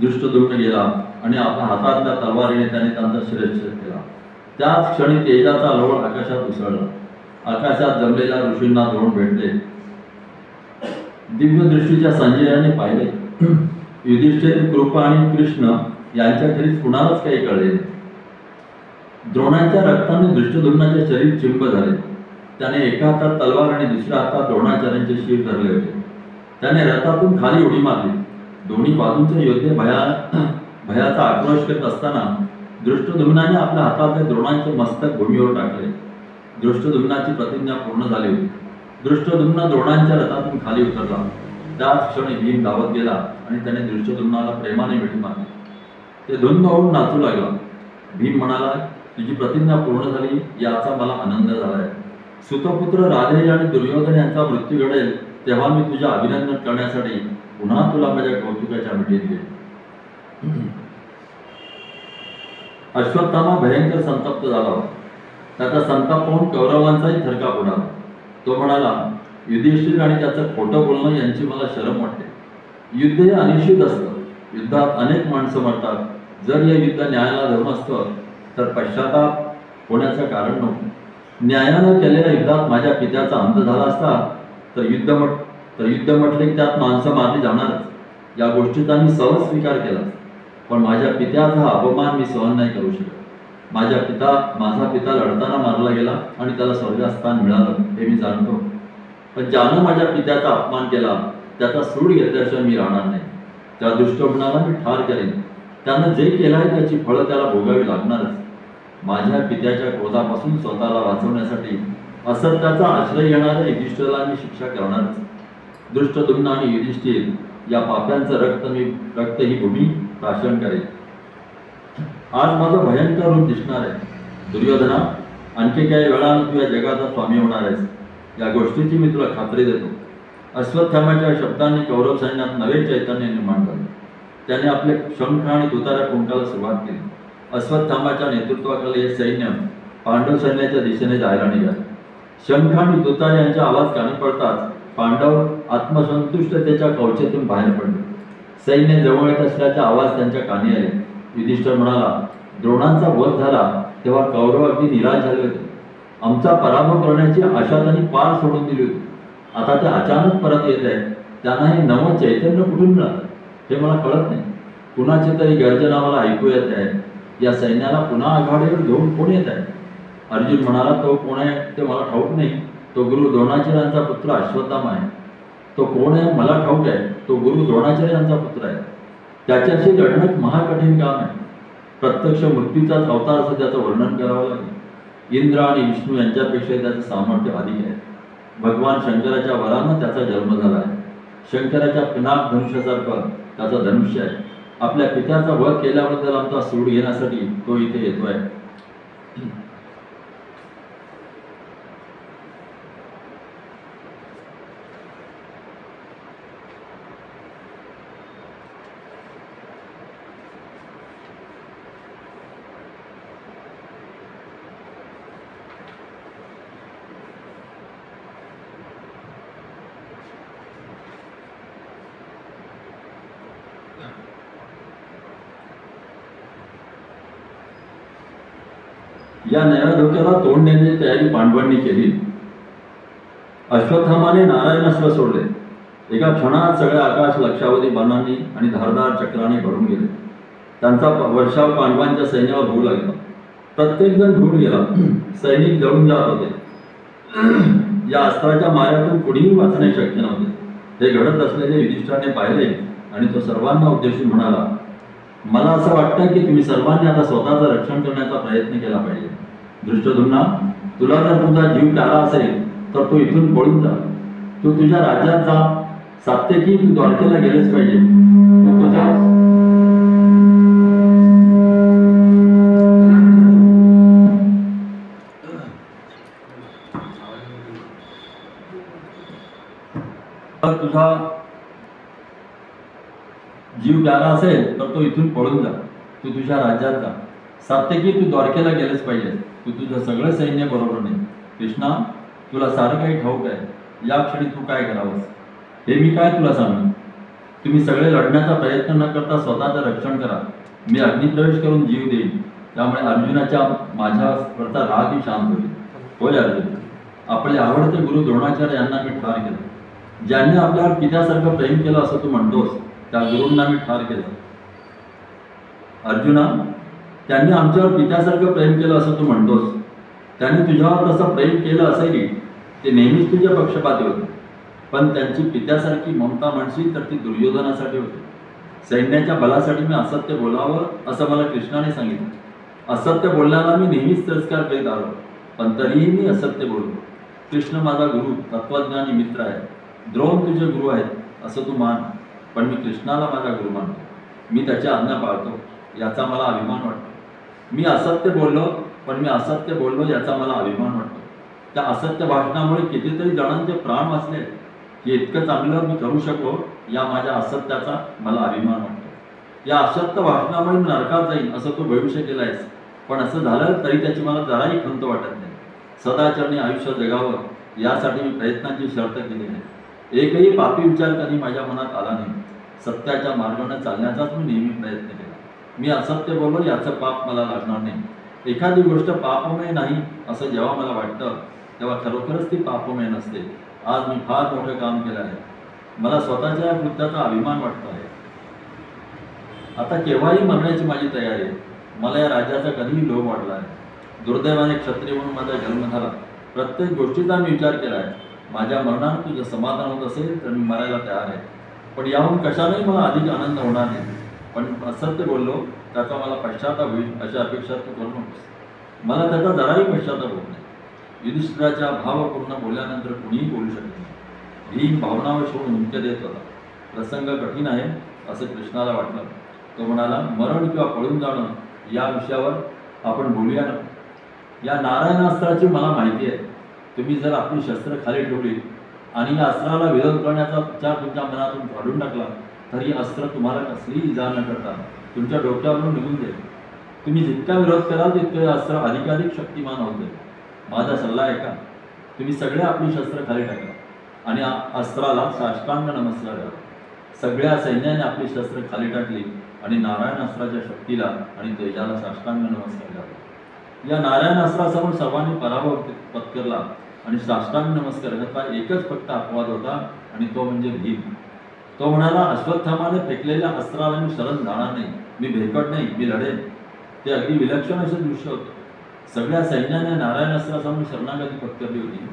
दृष्टद्युम्न गेला आणि आपल्या हातातल्या तलवारीने त्याने त्यांचा शिरच्छेद केला. त्याच क्षणी तेजाचा लोळ आकाशात उसळला. आकाशात जमलेल्या ऋषींना द्रोण भेटले. दिव्य दृष्टीच्या संजयाने पाहिले. युधिष्ठिर, कृपा आणि कृष्ण यांच्याखेरीज कुणालाच काही कळले नाही. द्रोणाच्या रक्ताने दृष्टद्युम्नाचे शरीर चिंब झाले. त्याने एका हातात तलवार आणि दुसऱ्या हातात द्रोणाचार्यांचे शिर धरले होते. त्याने रथातून खाली उडी मारली. दोन्ही बाजूंचे योद्धे भयाचा आक्रोश करत असताना दृष्टद्युम्नाने आपल्या हातातले द्रोणांचे मस्तक भूमीवर टाकले. दृष्टद्युम्नाची प्रतिज्ञा पूर्ण झाली होती. दृष्टद्युम्न द्रोणांच्या रथातून खाली उतरला. त्याच क्षणी भीम धावत गेला आणि त्याने दृष्टद्युम्नाला प्रेमाने मिठी मारली. ते धुंद होऊन नाचू लागला. भीम म्हणाला, तुझी प्रतिज्ञा पूर्ण झाली याचा मला आनंद झालाय. सुतपुत्र राधेय आणि दुर्योधन यांचा मृत्यू घडेल तेव्हा मी तुझे अभिनंदन करण्यासाठी पुन्हा तुला माझ्या कौतुकाच्या मिठीत घेईन. अश्वत्थामा भयंकर संतप्त झाला होता. त्याचा संताप पाहून कौरवांचाही थरकाप उडाला. तो म्हणाला, युधिष्ठिर आणि त्याचं खोटं बोलणं यांची मला शरम वाटते. युद्ध हे अनिश्चित असतं. युद्धात अनेक माणसं मरतात. जर हे युद्ध न्यायाला धरून असतं तर पश्चाताप होण्याचं कारण नव्हतं. न्यायानं केलेल्या युद्धात माझ्या पित्याचा अंत झाला असता तर युद्ध म्हटले की त्यात माणसं मारली जाणारच. या गोष्टीचा मी सहज स्वीकार केला. पण माझ्या पित्याचा अपमान मी सहन नाही करू शकत. माझा पिता लढताना मारला गेला आणि त्याला स्वर्गस्थान मिळालं हे मी जाणतो. पण ज्यानं माझ्या पित्याचा अपमान केला त्याचा सूड घेतल्याशिवाय मी राहणार नाही. त्या दुष्टगुणाला मी ठार करेन. त्यानं जे केलं आहे त्याची फळं त्याला भोगावी लागणारच. माझ्या पित्याच्या क्रोधापासून स्वतःला वाचवण्यासाठी असत्याचा आश्रय घेणाऱ्या युधिष्ठिराला मी शिक्षा करणारच. दृष्टद्युम्न आणि युधिष्ठिर या पाप्यांचं रक्त ही भूमी प्राशन करेल. आज माझं भयंकर रूप दिसणार आहे. दुर्योधना, आणखी काही वेळानं तू या जगाचा स्वामी होणार आहेस या गोष्टीची मी तुला खात्री देतो. अश्वत्थामाच्या शब्दांनी कौरव सैन्यात नवे चैतन्य निर्माण झाले. त्याने आपले शंख आणि तुताऱ्या फुंकायला सुरुवात केली. अश्वत्थामाच्या नेतृत्वाखाली हे सैन्य पांडव सैन्याच्या दिशेने जायला निघाले. शंख आणि तुतारी यांचा आवाज कानी पडताच पांडव आत्मसंतुष्टतेच्या कवचेतून बाहेर पडले. सैन्य जवळ येत असल्याचा आवाज त्यांच्या कानी आले. युधिष्ठिर म्हणाला, द्रोणांचा वध झाला तेव्हा कौरव अगदी निराश झाले होते. आमचा पराभव करण्याची आशा त्यांनी पार सोडून दिली होती. आता ते अचानक परत येत आहे. त्यांना हे नवं चैतन्य कुठून मिळालं हे मला कळत नाही. कुणाची तरी गर्जना मला ऐकू येत आहे. या सैन्याला पुन्हा आघाडीवर घेऊन कोण येत आहे? अर्जुन म्हणाला, तो कोण आहे ते मला ठाऊक नाही. तो गुरु द्रोणाचार्यांचा पुत्र अश्वत्थामा आहे. तो कोण आहे मला ठाऊक आहे. तो गुरु द्रोणाचार्यांचा पुत्र आहे. त्याच्याशी लढणं महाकठीण काम आहे. प्रत्यक्ष मृत्यूचाच अवतार असं त्याचं वर्णन करावं लागेल. इंद्र आणि विष्णू यांच्यापेक्षा त्याचं सामर्थ्य अधिक आहे. भगवान शंकराच्या वरानं त्याचा जन्म झाला आहे. शंकराच्या पिनाक धनुष्यासारखं त्याचं धनुष्य आहे. आपल्या पित्याचा वध केल्याबद्दल आमचा सूड घेण्यासाठी तो इथे येतोय. या नव्या धोक्याला तोंड देण्याची तयारी पांडवांनी केली. अश्वत्थामाने नारायणास्त्र सोडले. एका क्षणात सगळे आकाश लक्षावधी बाणांनी आणि धारदार चक्राने भरून गेले. त्यांचा वर्षाव पांडवांच्या सैन्यावर होऊ लागला. प्रत्येक जण ढूंढ गेला. सैनिक जळून जात होते. या अस्त्राच्या माऱ्यातून कुणीही वाचणे शक्य नव्हते. हे घडत असलेले युधिष्ठिराने पाहिले आणि तो सर्वांना उद्देशून म्हणाला, मला असं वाटतं की तुम्ही सर्वांनी आता स्वतःचं रक्षण करण्याचा प्रयत्न केला पाहिजे. दृष्टद्युम्ना, तुला जर तुझा जीव प्यारा असेल तर तू इथून पळून जा. तू तुझ्या राज्यात जा. सात्यकी, तू द्वारकेला गेलेच पाहिजे. तुझा जीव प्यारा असेल तर तो इथून पळून जा. तू तुझ्या राज्यात जा. सात्यकी, तू द्वारकेला गेलेच पाहिजे. तू तुझं सगळं सैन्य बरोबर नाही. कृष्णा, तुला सारं काही ठाऊक आहे. या क्षणी तू काय करावंस हे मी काय तुला सांगू. तुम्ही सगळे लढण्याचा प्रयत्न न करता स्वतःचं रक्षण करा. मी अग्निप्रवेश करून जीव देईन. त्यामुळे अर्जुनाच्या माझ्यावरचा रागही शांत होईल. होय अर्जुन, आपले आवडते गुरु द्रोणाचार्य यांना मी ठार केलं. ज्यांनी आपल्यावर पित्यासारखं प्रेम केलं असं तू म्हणतोस, त्या गुरूंना मी ठार केलं. अर्जुना, त्यांनी आमच्यावर पित्यासारखं प्रेम केलं असं तू म्हणतोस, त्यांनी तुझ्यावर तसं प्रेम केलं असेलही. ते नेहमीच तुझ्या पक्षपाती होते, पण त्यांची पित्यासारखी ममता म्हणशील तर ती दुर्योधनासाठी होती. सैन्याच्या बलासाठी मी असत्य बोलावं असं मला कृष्णाने सांगितलं. असत्य बोलण्याला मी नेहमीच तिरस्कार करीत आलो, पण तरीही मी असत्य बोललो. कृष्ण माझा गुरु, तत्वज्ञानी मित्र आहे. द्रोण तुझे गुरु आहेत असं तू मान, पण मी कृष्णाला माझा गुरु मानतो. मी त्याची आज्ञा पाळतो, याचा मला अभिमान वाटतो. मी असत्य बोललो, पण मी असत्य बोललो याचा मला अभिमान वाटतो. त्या असत्य भाषणामुळे कितीतरी जणांचे प्राण वाचले. हे इतकं चांगलं मी करू शकलो, या माझ्या असत्याचा मला अभिमान वाटतो. या असत्य भाषणामुळे मी नरकात जाईन असं तू भविष्य केलंयस, पण असं झालं तरी त्याची मला जराही खंत वाटत नाही. सदाचरणी आयुष्य जगावं यासाठी मी प्रयत्नांची शर्त केली नाही. एकही पापी विचार कधी माझ्या मनात आला नाही. सत्याच्या मार्गाने चालण्याचाच मी नेहमी प्रयत्न केला. मी असत्य बोललो याचं पाप मला लागणार नाही. एखादी गोष्ट पापमय नाही असं जेव्हा मला वाटतं, तेव्हा खरोखरच ती पापमय नसते. आज मी फार मोठं काम केलं आहे. मला स्वतःच्या या कृत्याचा अभिमान वाटतो आहे. आता केव्हाही मरण्याची माझी तयारी आहे. मला या राज्याचा कधीही लोभ वाटला आहे. दुर्दैवाने क्षत्रिय म्हणून माझा जन्म झाला. प्रत्येक गोष्टीचा मी विचार केला आहे. माझ्या मरणानं तुझं समाधान होत असेल तर मी मरायला तयार आहे, पण याहून कशानेही मला अधिक आनंद होणार नाही. पण असत्य बोललो त्याचा मला पश्चाताप होईल अशा अपेक्षा तू करू नकोस. मला त्याचा जराही पश्चाताप होत नाही. युधिष्ठिराच्या भावपूर्ण बोलल्यानंतर कुणीही बोलू शकत नाही. भीम भावनावर सोडून हुंके देत होता. प्रसंग कठीण आहे असं कृष्णाला वाटलं. तो म्हणाला, मरण किंवा पळून जाणं या विषयावर आपण बोलूया ना. या नारायणास्त्राची मला माहिती आहे. तुम्ही जर आपली शस्त्र खाली ठेवली आणि या अस्त्राला विरोध करण्याचा विचार तुमच्या मनातून काढून टाकला, तर ही अस्त्र तुम्हाला कसलीही इजा न करता तुमच्या डोक्यावरून निघून जाईल. तुम्ही जितका विरोध कराल तितके अस्त्र अधिकाधिक शक्तिमान होत जाईल. माझा सल्ला आहे का, तुम्ही सगळे आपली शस्त्र खाली टाका आणि अस्त्राला साष्टांग नमस्कार द्या. सगळ्या सैन्याने आपली शस्त्र खाली टाकली आणि नारायण अस्त्राच्या शक्तीला आणि तेजाला साष्टांग नमस्कार द्यावा. या नारायण अस्त्रासमोर सर्वांनी पराभव पत्करला आणि साष्टांग नमस्कार करता एकच फक्त अपवाद होता, आणि तो म्हणजे भीम. तो म्हणाला, अश्वत्थामाने फेकलेल्या अस्त्राला मी शरण जाणार नाही. मी भेकट नाही, मी लढेन. ते अगदी विलक्षण असे दृश्य होते. सगळ्या सैन्याने नारायण अस्त्रासमोर शरणागती पत्करली होती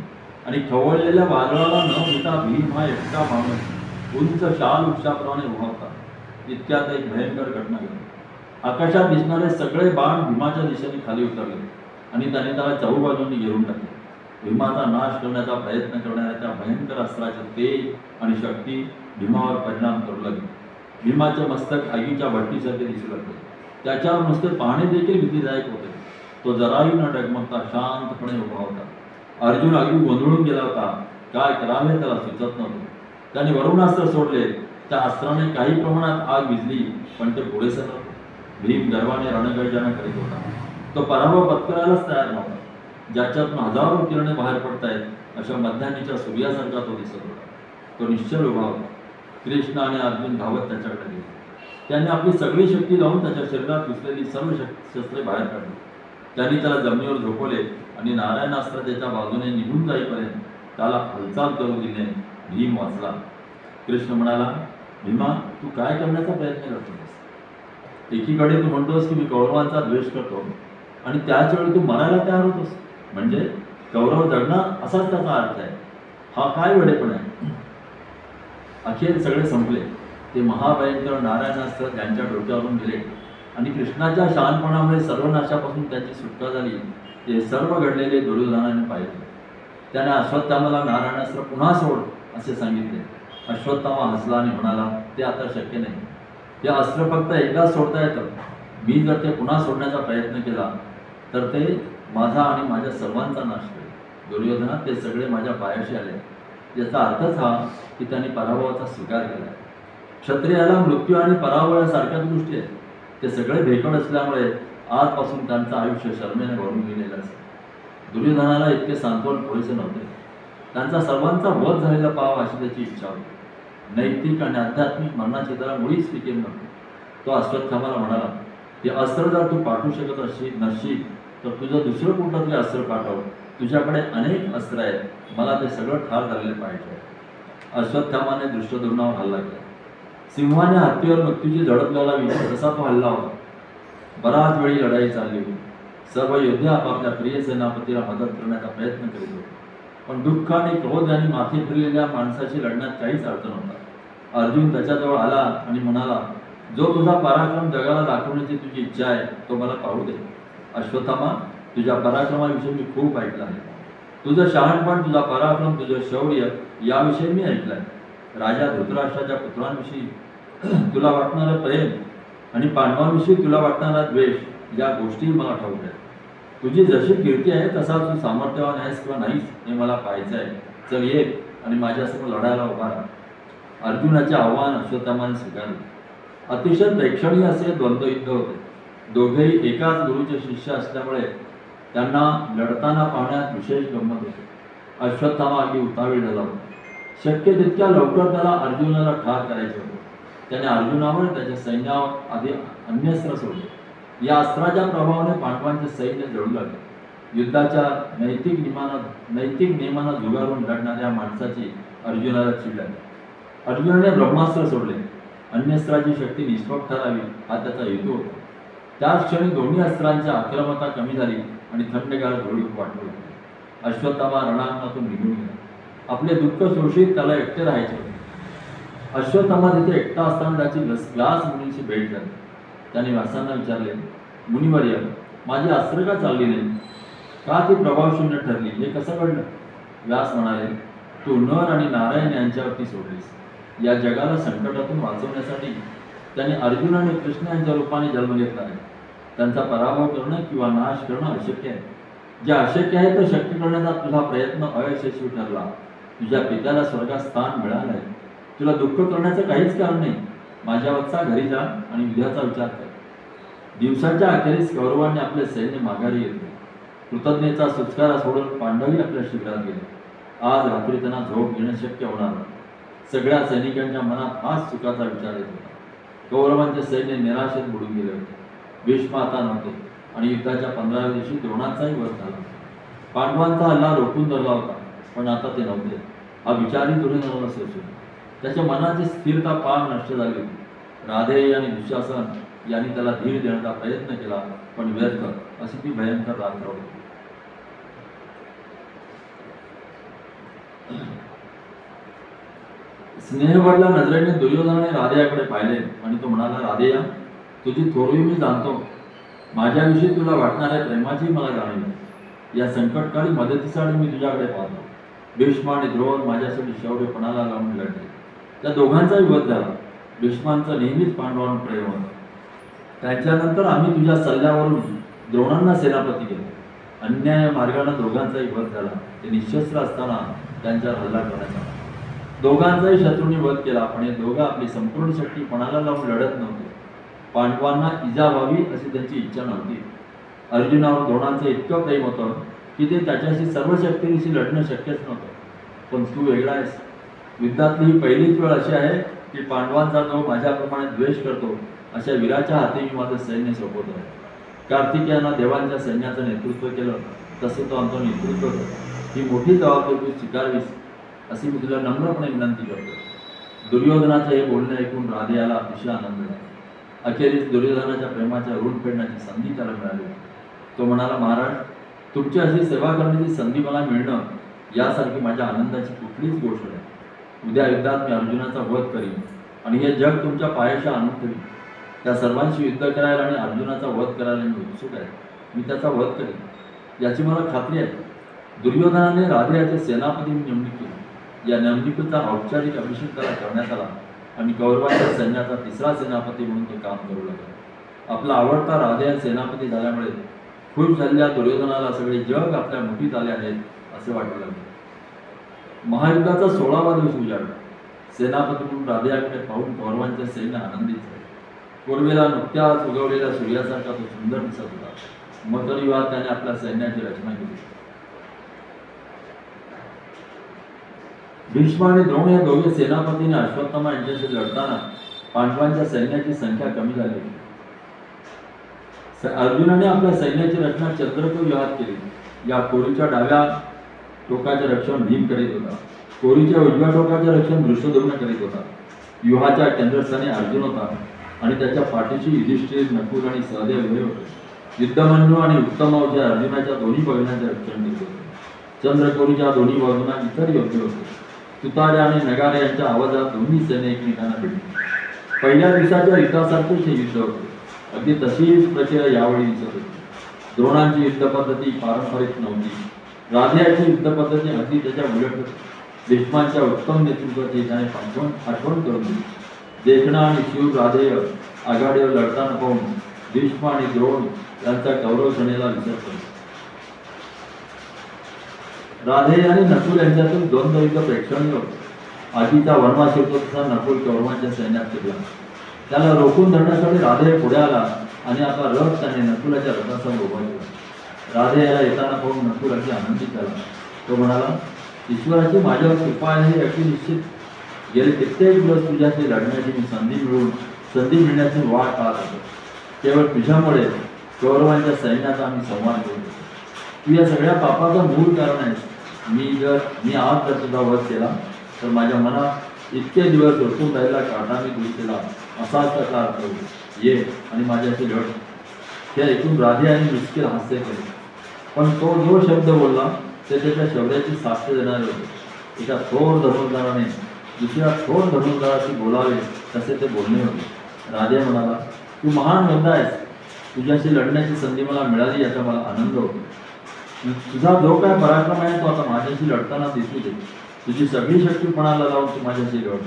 आणि खवळलेल्या वादळाला न होता भीम हा एकटा माणूस उंच शाल वृक्षाप्रमाणे उभा होता. इतक्यात एक भयंकर घटना घडली. आकाशात दिसणारे सगळे बाण भीमाच्या दिशेने खाली उतरले आणि त्याने त्याला चहूबाजूंनी घेरून टाकले. भीमाचा नाश करण्याचा प्रयत्न करणाऱ्या त्या भयंकर अस्त्राचे तेज आणि शक्ती भीमावर परिणाम करू लागली. भीमाचे मस्तक आगीच्या भट्टीसारखे दिसू लागले. त्याच्यावर नुसते पाहणे देखील भीतीदायक होते. तो जराही न डगमगता शांतपणे उभा होता. अर्जुन अगदी गोंधळून गेला होता. काय करावे त्याला सुचत नव्हते. त्याने वरुणास्त्र सोडले. त्या अस्त्राने काही प्रमाणात आग विझली, पण ते पुरेसे नव्हते. भीम गर्वाने रणगर्जना करीत होता. तो पराभव पत्करायलाच तयार नव्हता. ज्याच्यातून हजारो किरणे बाहेर पडतायत अशा मध्यान्हीच्या सूर्यासारखा तो दिसत होता. तो निश्चल उभा होता. कृष्ण आणि अर्जुन धावत त्याच्याकडे गेले. त्याने आपली सगळी शक्ती लावून त्याच्या शरीरात घुसलेली सर्व शस्त्रे बाहेर काढली. त्यांनी त्याला जमिनीवर झोपवले आणि नारायणास्त्र त्याच्या बाजूने निघून जाईपर्यंत त्याला हालचाल करू दिले. भीम वाचला. कृष्ण म्हणाला, भीमा, तू काय करण्याचा प्रयत्न करतोस? एकीकडे तू म्हणतोस की मी कौरवांचा द्वेष करतो आणि त्याच वेळी तू मरायला तयार होतोस. म्हणजे कौरव जगणं असाच त्याचा अर्थ आहे. हा काय वेडेपण आहे? अखेर सगळे संपले. ते महाभयंकर नारायणास्त्र त्यांच्या डोक्यावरून गेले आणि कृष्णाच्या शहाणपणामुळे सर्वनाशापासून त्याची सुटका झाली. ते सर्व घडलेले दुर्योधनाने पाहिले. त्याने अश्वत्थामाला नारायणास्त्र पुन्हा सोड असे सांगितले. अश्वत्थामा हसला आणि म्हणाला, ते आता शक्य नाही. ते अस्त्र फक्त एकदाच सोडता येतं. मी जर ते पुन्हा सोडण्याचा प्रयत्न केला तर ते माझा आणि माझ्या सर्वांचा नाश करेल. दुर्योधना, ते सगळे माझ्या पायाशी आले. याचा अर्थच हा की त्यांनी पराभवाचा स्वीकार केला. क्षत्रियाला मृत्यू आणि पराभव यासारख्याच गोष्टी आहेत. ते सगळे भेकड असल्यामुळे आजपासून त्यांचं आयुष्य शर्मेने भरून गेलेलं असेल. दुर्योधनाला इतके सांत्वन पुरेसे नव्हते. त्यांचा सर्वांचा वध झालेला पाहावा अशी त्याची इच्छा होती. नैतिक आणि आध्यात्मिक मरणाची त्याला मुळीच फिकीर नव्हती. तो अश्वत्थामाला म्हणाला की अस्त्र जर तू पाठवू शकत नसशील तर तुझं दुसरं कुठलं तरी अस्त्र पाठव. तुझ्याकडे अनेक अस्त्र आहेत, मला ते सगळं ठार झालेले पाहिजे. अश्वत्थामाने दृष्टद्युम्नावर हल्ला केला. सिंहाने हत्तीवर मृत्यूची झडपलेला विजय तसा तो हल्ला होता. बराच वेळी लढाई चालली होती. सर्व योद्धे आपापल्या प्रिय सेनापतीला मदत करण्याचा प्रयत्न करीत होते. पण दुःख आणि क्रोध यांनी माथे फिरलेल्या माणसाशी लढण्यात काहीच अर्थ नव्हता. अर्जुन त्याच्याजवळ आला आणि म्हणाला, जो तुझा पराक्रम जगाला दाखवण्याची तुझी इच्छा आहे तो मला पाहू दे. अश्वत्थामा, तुझ्या पराक्रमाविषयी मी खूप ऐकलं आहे. तुझं शहाणपण, तुझा पराक्रम, तुझं शौर्य याविषयी मी ऐकलं आहे. राजा धृतराष्ट्राच्या पुत्रांविषयी तुला वाटणारं प्रेम आणि पांडवांविषयी तुला वाटणारा द्वेष या गोष्टी मला ठाऊक आहेत. तुझी जशी कीर्ती आहे तसा तू सामर्थ्यवान आहेस किंवा नाहीस हे मला पाहायचं आहे. चल ये आणि माझ्यासमोर लढायला उभा राहा. अर्जुनाचे आव्हान अश्वत्थामाने स्वीकारले. अतिशय प्रेक्षणीय असे द्वंद्वयुद्ध होते. दोघेही एकाच गुरुचे शिष्य असल्यामुळे त्यांना लढताना पाहण्यात विशेष गंमत होती. अश्वत्थामा अगदी उतावीळ झाला होता. शक्य तितक्या लवकर त्याला अर्जुनाला ठार करायचे होते. त्याने अर्जुनावर त्याच्या सैन्यावर आधी अन्यस्त्र सोडले. या अस्त्राच्या प्रभावाने पांडवांचे सैन्य जळू लागले. युद्धाच्या नैतिक नियमांना झुगारून लढणाऱ्या माणसाची अर्जुनाला चिड आली. अर्जुनाने ब्रह्मास्त्र सोडले. अन्यस्त्राची शक्ती निष्फळ ठरावी हा त्याचा हेतू होता. त्याच क्षणी दोन्ही अस्त्रांची आक्रमकता कमी झाली आणि थंडगार झोळी वाटू लागली. अश्वत्थामा रणांगणातून निघून गेला. आपले दुःख सोशीत त्याला एकटे राहायचे होते. अश्वत्थामा तिथे एकटा असताना त्याची व्यास मुनीची भेट झाली. त्याने व्यासांना विचारले, मुनिवर्य, माझी अस्त्र का चालली नाही? का ती प्रभावशून्य ठरली? हे कसं घडलं? व्यास म्हणाले, तू नर आणि नारायण यांच्यावरती सोडलीस. या जगाला संकटातून वाचवण्यासाठी त्याने अर्जुन आणि कृष्ण यांच्या रूपाने जन्म घेतला आहे. त्यांचा पराभव करणं किंवा नाश करणं अशक्य आहे. जे अशक्य आहे ते शक्य करण्याचा तुझा प्रयत्न अयशस्वी ठरला. तुझ्या पित्याला स्वर्गात स्थान मिळालं आहे. तुला दुःख करण्याचं काहीच कारण नाही. माझ्या वत्सा घरी जा आणि उद्याचा विचार कर. दिवसाच्या अखेरीस कौरवांनी आपले सैन्य माघारी घेतले. कृतज्ञतेचा सुस्कारा सोडून पांडवही आपल्या शिबिरात गेले. आज रात्री त्यांना झोप घेणं शक्य होणार नाही. सगळ्या सैनिकांच्या मनात हाच चुकाचा विचार येत होता. कौरवांचे सैन्य निराशेत बुडून गेले होते. भीष्म आता नव्हते आणि युद्धाच्या 15व्या दिवशी द्रोणांचाही वध झाला. पांडवांचा हल्ला रोखून धरला होता, पण आता ते नव्हते. हा विचारही दुर्योधनाला सोसला. त्याच्या मनाची स्थिरता पार नष्ट झाली होती. राधेय आणि दुःशासन यांनी त्याला धीर देण्याचा प्रयत्न केला, पण व्यर्थ. अशी ती भयंकर रात्र होती. स्नेहभरल्या नजरेने दुर्योधनाने राधेयाकडे पाहिले आणि तो म्हणाला, राधेया, तुझी थोरवी मी जाणतो. माझ्याविषयी तुला वाटणाऱ्या प्रेमाची मला जाणीव आहे. या संकटकाळी मदतीसाठी मी तुझ्याकडे पाहतो. भीष्म आणि द्रोण माझ्यासाठी शौर्यपणाला लावून लढले. त्या दोघांचाही वध झाला. भीष्मांचं नेहमीच पांडवांवर प्रेम होतं. त्यांच्यानंतर आम्ही तुझ्या सल्ल्यावरून द्रोणांना सेनापती केले. अन्याय मार्गाने दोघांचाही वध झाला. ते निशस्त्र असताना त्यांच्यावर हल्ला करण्यात आला. दोघांचाही शत्रूंनी वध केला, पण हे दोघं आपली संपूर्ण शक्ती पणाला लावून लढत नव्हते. पांडवांना इजा व्हावी अशी त्यांची इच्छा नव्हती. अर्जुनावर द्रोणांचं इतकं प्रेम होतं की ते त्याच्याशी सर्व शक्तीनिशी लढणं शक्यच नव्हतं. पण तू वेगळा आहेस. युद्धातली ही पहिलीच वेळ अशी आहे की पांडवांचा जो माझ्याप्रमाणे द्वेष करतो अशा वीराच्या हाती मी माझं सैन्य सोपवतो आहे. कार्तिकेयानं देवांच्या सैन्याचं नेतृत्व केलं, तसं तो आमचं नेतृत्व करतो. ही मोठी जबाबदारी तू स्वीकारवीस अशी मी तुला नम्रपणे विनंती करतो. दुर्योधनाचे हे बोलणे ऐकून राधेयाला अतिशय आनंद झाला. अखेरीस दुर्योधनाच्या प्रेमाच्या ऋण फेडण्याची संधी त्याला मिळाली. तो म्हणाला, महाराज, तुमची अशी सेवा करण्याची संधी मला मिळणं यासारखी माझ्या आनंदाची कुठलीच गोष्ट नाही. उद्या युद्धात मी अर्जुनाचा वध करीन आणि हे जग तुमच्या पायाशी आणून ठेवीन. त्या सर्वांशी युद्ध करायला आणि अर्जुनाचा वध करायला मी उत्सुक आहे. मी त्याचा वध करीन याची मला खात्री आहे. दुर्योधनाने राधेयाचे सेनापती नेमणूक केली. या नेमणुकीचा औपचारिक अभिषेक त्याला करण्यात आला आणि कौरवांच्या सैन्याचा तिसरा सेनापती म्हणून तो काम करू लागला. आपला आवडता राधेय सेनापती झाल्यामुळे खुश झालेल्या दुर्योधनाला सगळे जग आपल्या मुठीत आले आहेत असे वाटू लागले. महायुद्धाचा 16वा दिवस उजाडला. सेनापती म्हणून राधेयाकडे पाहून कौरवांचे सैन्य आनंदित झाले. पूर्वेला नुकत्याच उगवलेल्या सूर्यासारखा तो सुंदर दिसत होता. मतरिवाद त्याने आपल्या सैन्याची रचना केली. भीष्म आणि द्रोण या दोघे सेनापतीने अश्वत्थामा यांच्याशी लढताना पांडवांच्या सैन्याची संख्या कमी झाली. अर्जुनाने आपल्या सैन्याची रचना चंद्रकोर व्यूहात केली. या कोरीच्या डाव्या टोकाचे रक्षण भीम करीत होता. कोरीच्या उजव्या टोकाचे रक्षण धृष्टद्युम्न करीत होता. व्यूहाच्या केंद्रस्थानी अर्जुन होता आणि त्याच्या पाठीशी युधिष्ठिर, नकुल आणि सहदेव उभे होते. युद्धमन्यू आणि उत्तमौजा अर्जुनाच्या दोन्ही भगिनांचे रक्षण करीत होते. चंद्रकोरीच्या दोन्ही बाजूंना इतर योद्धे होते. तुतारे आणि नगारे यांच्या आवाजात दोन्ही सैन्य एकमेकांना भिडली. पहिल्या दिवसाच्या युद्धासारखेच हे युद्ध होते. अगदी तशीच प्रक्रिया यावेळी दिसत होती. द्रोणांची युद्ध पद्धती पारंपरिक नव्हती. राधेयाची युद्ध पद्धती अगदी त्याच्या उलट होती. भीष्मांच्या उत्तम नेतृत्वाची त्याने आठवण करून दिली. देखणा आणि शिव राधेय आघाडीवर लढताना पाहून भीष्म आणि द्रोण यांचा गौरव सेनेला विसरतो. राधेय आणि नकुल यांच्यातून द्वंद्व युद्ध प्रेक्षणीय होते. आधीचा वनवास होतो तसा नकुल कौरवांच्या सैन्यात शिरला. त्याला रोखून धरण्यासाठी राधेय पुढे आला आणि आपला रथ त्याने नकुलाच्या रथासमोर उभा केला. राधेयाला येताना पाहून नकुल अगदी आनंदित झाला. तो म्हणाला, ईश्वराची माझ्यावर कृपा आहे हे अगदी निश्चित. गेले कित्येक दिवस तुझ्याशी लढण्याची मी संधी मिळण्याची वाट पाहत होतो. केवळ तुझ्यामुळे कौरवांच्या सैन्याचा आम्ही संवाद करू शकतो. तू या सगळ्या पापाचं मूळ कारण आहेस. मी आज जर तुझा वध केला तर माझ्या मनात इतके दिवस झोपून राहिला काटा मी दूर केला असाच त्याचा अर्थ होतो. ये आणि माझ्याशी लढ. हे ऐकून राधे आणि मिश्किल हास्य केले. पण तो जो शब्द बोलला ते त्याच्या शब्दाची साक्ष देणारे होते. एका थोर धनुर्धाराने दुसऱ्या थोर धनुर्धाराशी बोलावे तसे ते बोलणे होते. राधे म्हणाला, तू महान योद्धा आहेस. तुझ्याशी लढण्याची संधी मला मिळाली याचा मला आनंद होतो. तुझा जो काय पराक्रम आहे तो आता माझ्याशी लढताना दिसू दे. तुझी सगळी शक्ती पणाला लावून तू माझ्याशी लढ.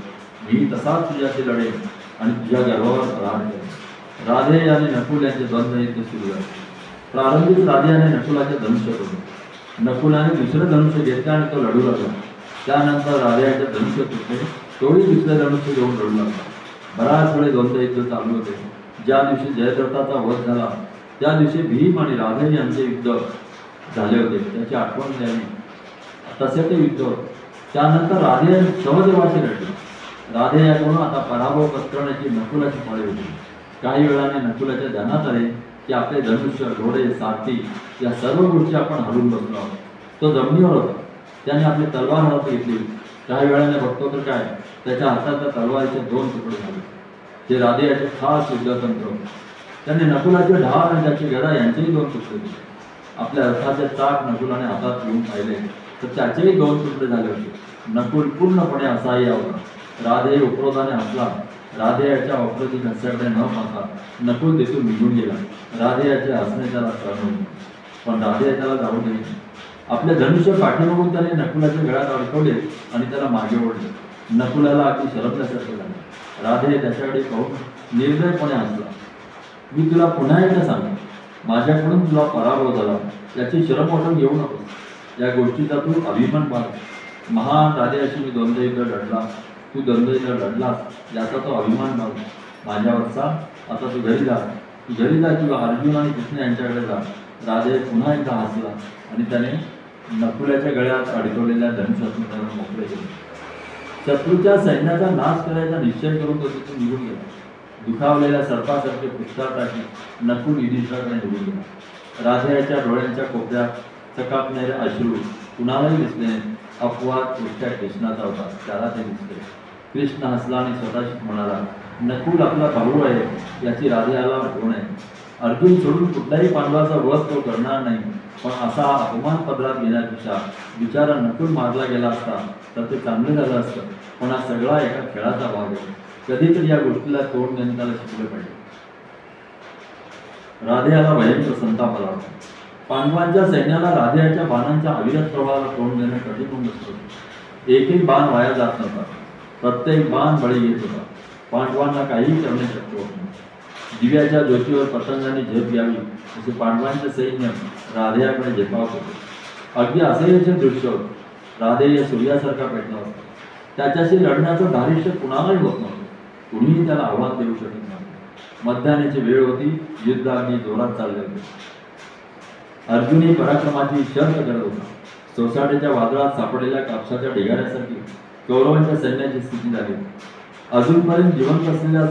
मी तसाच तुझ्याशी लढेन आणि तुझ्या गर्वावर प्रहार करेन. राधे आणि नकुल यांचे द्वंद्व युद्ध सुरू झाले. प्रारंभीच राधे आणि नकुलाचे धनुष्य होते. नकुलाने दुसरे धनुष्य घेतले आणि तो लढू लागला. त्यानंतर राधेयाचे धनुष्य तुटले. तोही दुसरे धनुष्य घेऊन लढू लागला. बराच वेळ द्वंद्व युद्ध चालू होते. ज्या दिवशी जयद्रथाचा वध झाला त्या दिवशी भीम आणि राधे यांचे युद्ध झाले होते. त्याची आठवण द्यावी तसे ते युद्ध होते. त्यानंतर राधे सहदेवाशी लढले. राधे याकडून आता पराभव पत्करण्याची नकुलाची फळे होती. काही वेळाने नकुलाच्या ध्यानात आले की आपले धनुष्य, घोडे, सारथी या सर्व गोष्टी आपण हलवून बसलो आहोत. तो जमिनीवर होता. त्याने आपली तलवार हातात घेतली. काही वेळाने बघतो तर काय, त्याच्या हाताच्या तलवारीचे 2 तुकडे झाले. ते राधे याचे खास युद्धतंत्र होते. त्याने नकुलाचे ढाल आणि त्याची गदा यांचेही 2 तुकडे दिले. आपल्या रथाचे चाक नकुलाने हातात घेऊन पाहिले तर त्याचेही 2 तुकडे झाले होते. नकुल पूर्णपणे असहाय्य होता. राधे उपरोधाने हसला. राधे याच्या अप्रतिम हास्याकडे न पाहता नकुल तिथून निघून गेला. राधे याचे हसणे त्याला सहन होते, पण राधे त्याला जाऊ दिले. आपले धनुष्य पाठीमागून त्याने नकुलाच्या गळ्यात अडकवले आणि त्याला मागे ओढले. नकुलाला अगदी शरमल्यासारखे झाले. राधे त्याच्याकडे पाहून निर्दयपणे हसला. मी तुला पुन्हा एकदा सांगतो, माझ्याकडून तुला पराभव झाला याची शरम वाटून घेऊ नकोस. या गोष्टीचा तू अभिमान बाळ. महान राधेयाशी मी द्वंद्व युद्ध लढला, तू द्वंद्व युद्ध लढलास याचा तो अभिमान बाळ. माझ्यावरचा आता तू घरी जा. तू घरी जा किंवा अर्जुन आणि कृष्ण यांच्याकडे जा. राधे पुन्हा एकदा हसला आणि त्याने नकुलाच्या गळ्यात अडकवलेल्या धनुष्यातून त्याला मोकळे केले. शत्रूच्या सैन्याचा नाश करायचा निश्चय करून तो तिथून निघून गेला. दुखावलेल्या सर्पासारखे पुस्तकात टाकी नकुल युधिष्ठिराकडे निघून गेला. राधेयाच्या डोळ्यांच्या कोपऱ्यात चकाकणारे अश्रू कुणालाही दिसले. अपवाद पुढच्या कृष्णाचा होता, त्याला ते दिसले. कृष्ण हसला आणि स्वतःशी म्हणाला, नकुल आपला भाऊ आहे याची राधेयाला आठवण आहे. अर्जुन सोडून कुठल्याही पांडवाचा वध तो करणार नाही, पण असा अपमान पदरात घेण्यापेक्षा बिचारा नकुल मारला गेला असता तर ते चांगले झालं असतं. पण हा सगळा एका खेळाचा भाग आहे. कधीतरी या गोष्टीला तोंड देणे त्याला शिकले पाहिजे. राधेयाला भयंकर संताप आला होता. पांडवांच्या सैन्याला राधेयाच्या बाणांच्या अविरत प्रवाहाला तोंड देणे कठीण होऊन बसत होते. एकही बाण वाया जात नव्हता. प्रत्येक बाण बळी येत होता. पांडवांना काहीही करणे शक्य होत नाही. दिव्याच्या ज्योतीवर पतंगाने झेप घ्यावी असे पांडवांचे सैन्य राधेयाकडे झेपावत होते. अगदी असह्यचे दृश्य होते. राधेय सूर्यासारखा पेटला होता. त्याच्याशी लढण्याचं धारिष्य कुणालाही होत नव्हतं. कुणीही त्याला आव्हान देऊ शकत नव्हते. मध्यान्हाची वेळ होती. युद्ध अगदी जोरात चालले होते. अर्जुनही पराक्रमाची शर्त करत होता. सोसाट्याच्या वादळात सापडलेल्या कापसाच्या ढिगाऱ्यासारखी कौरवांच्या सैन्याची स्थिती झाली. अजूनपर्यंत जिवंत असलेल्या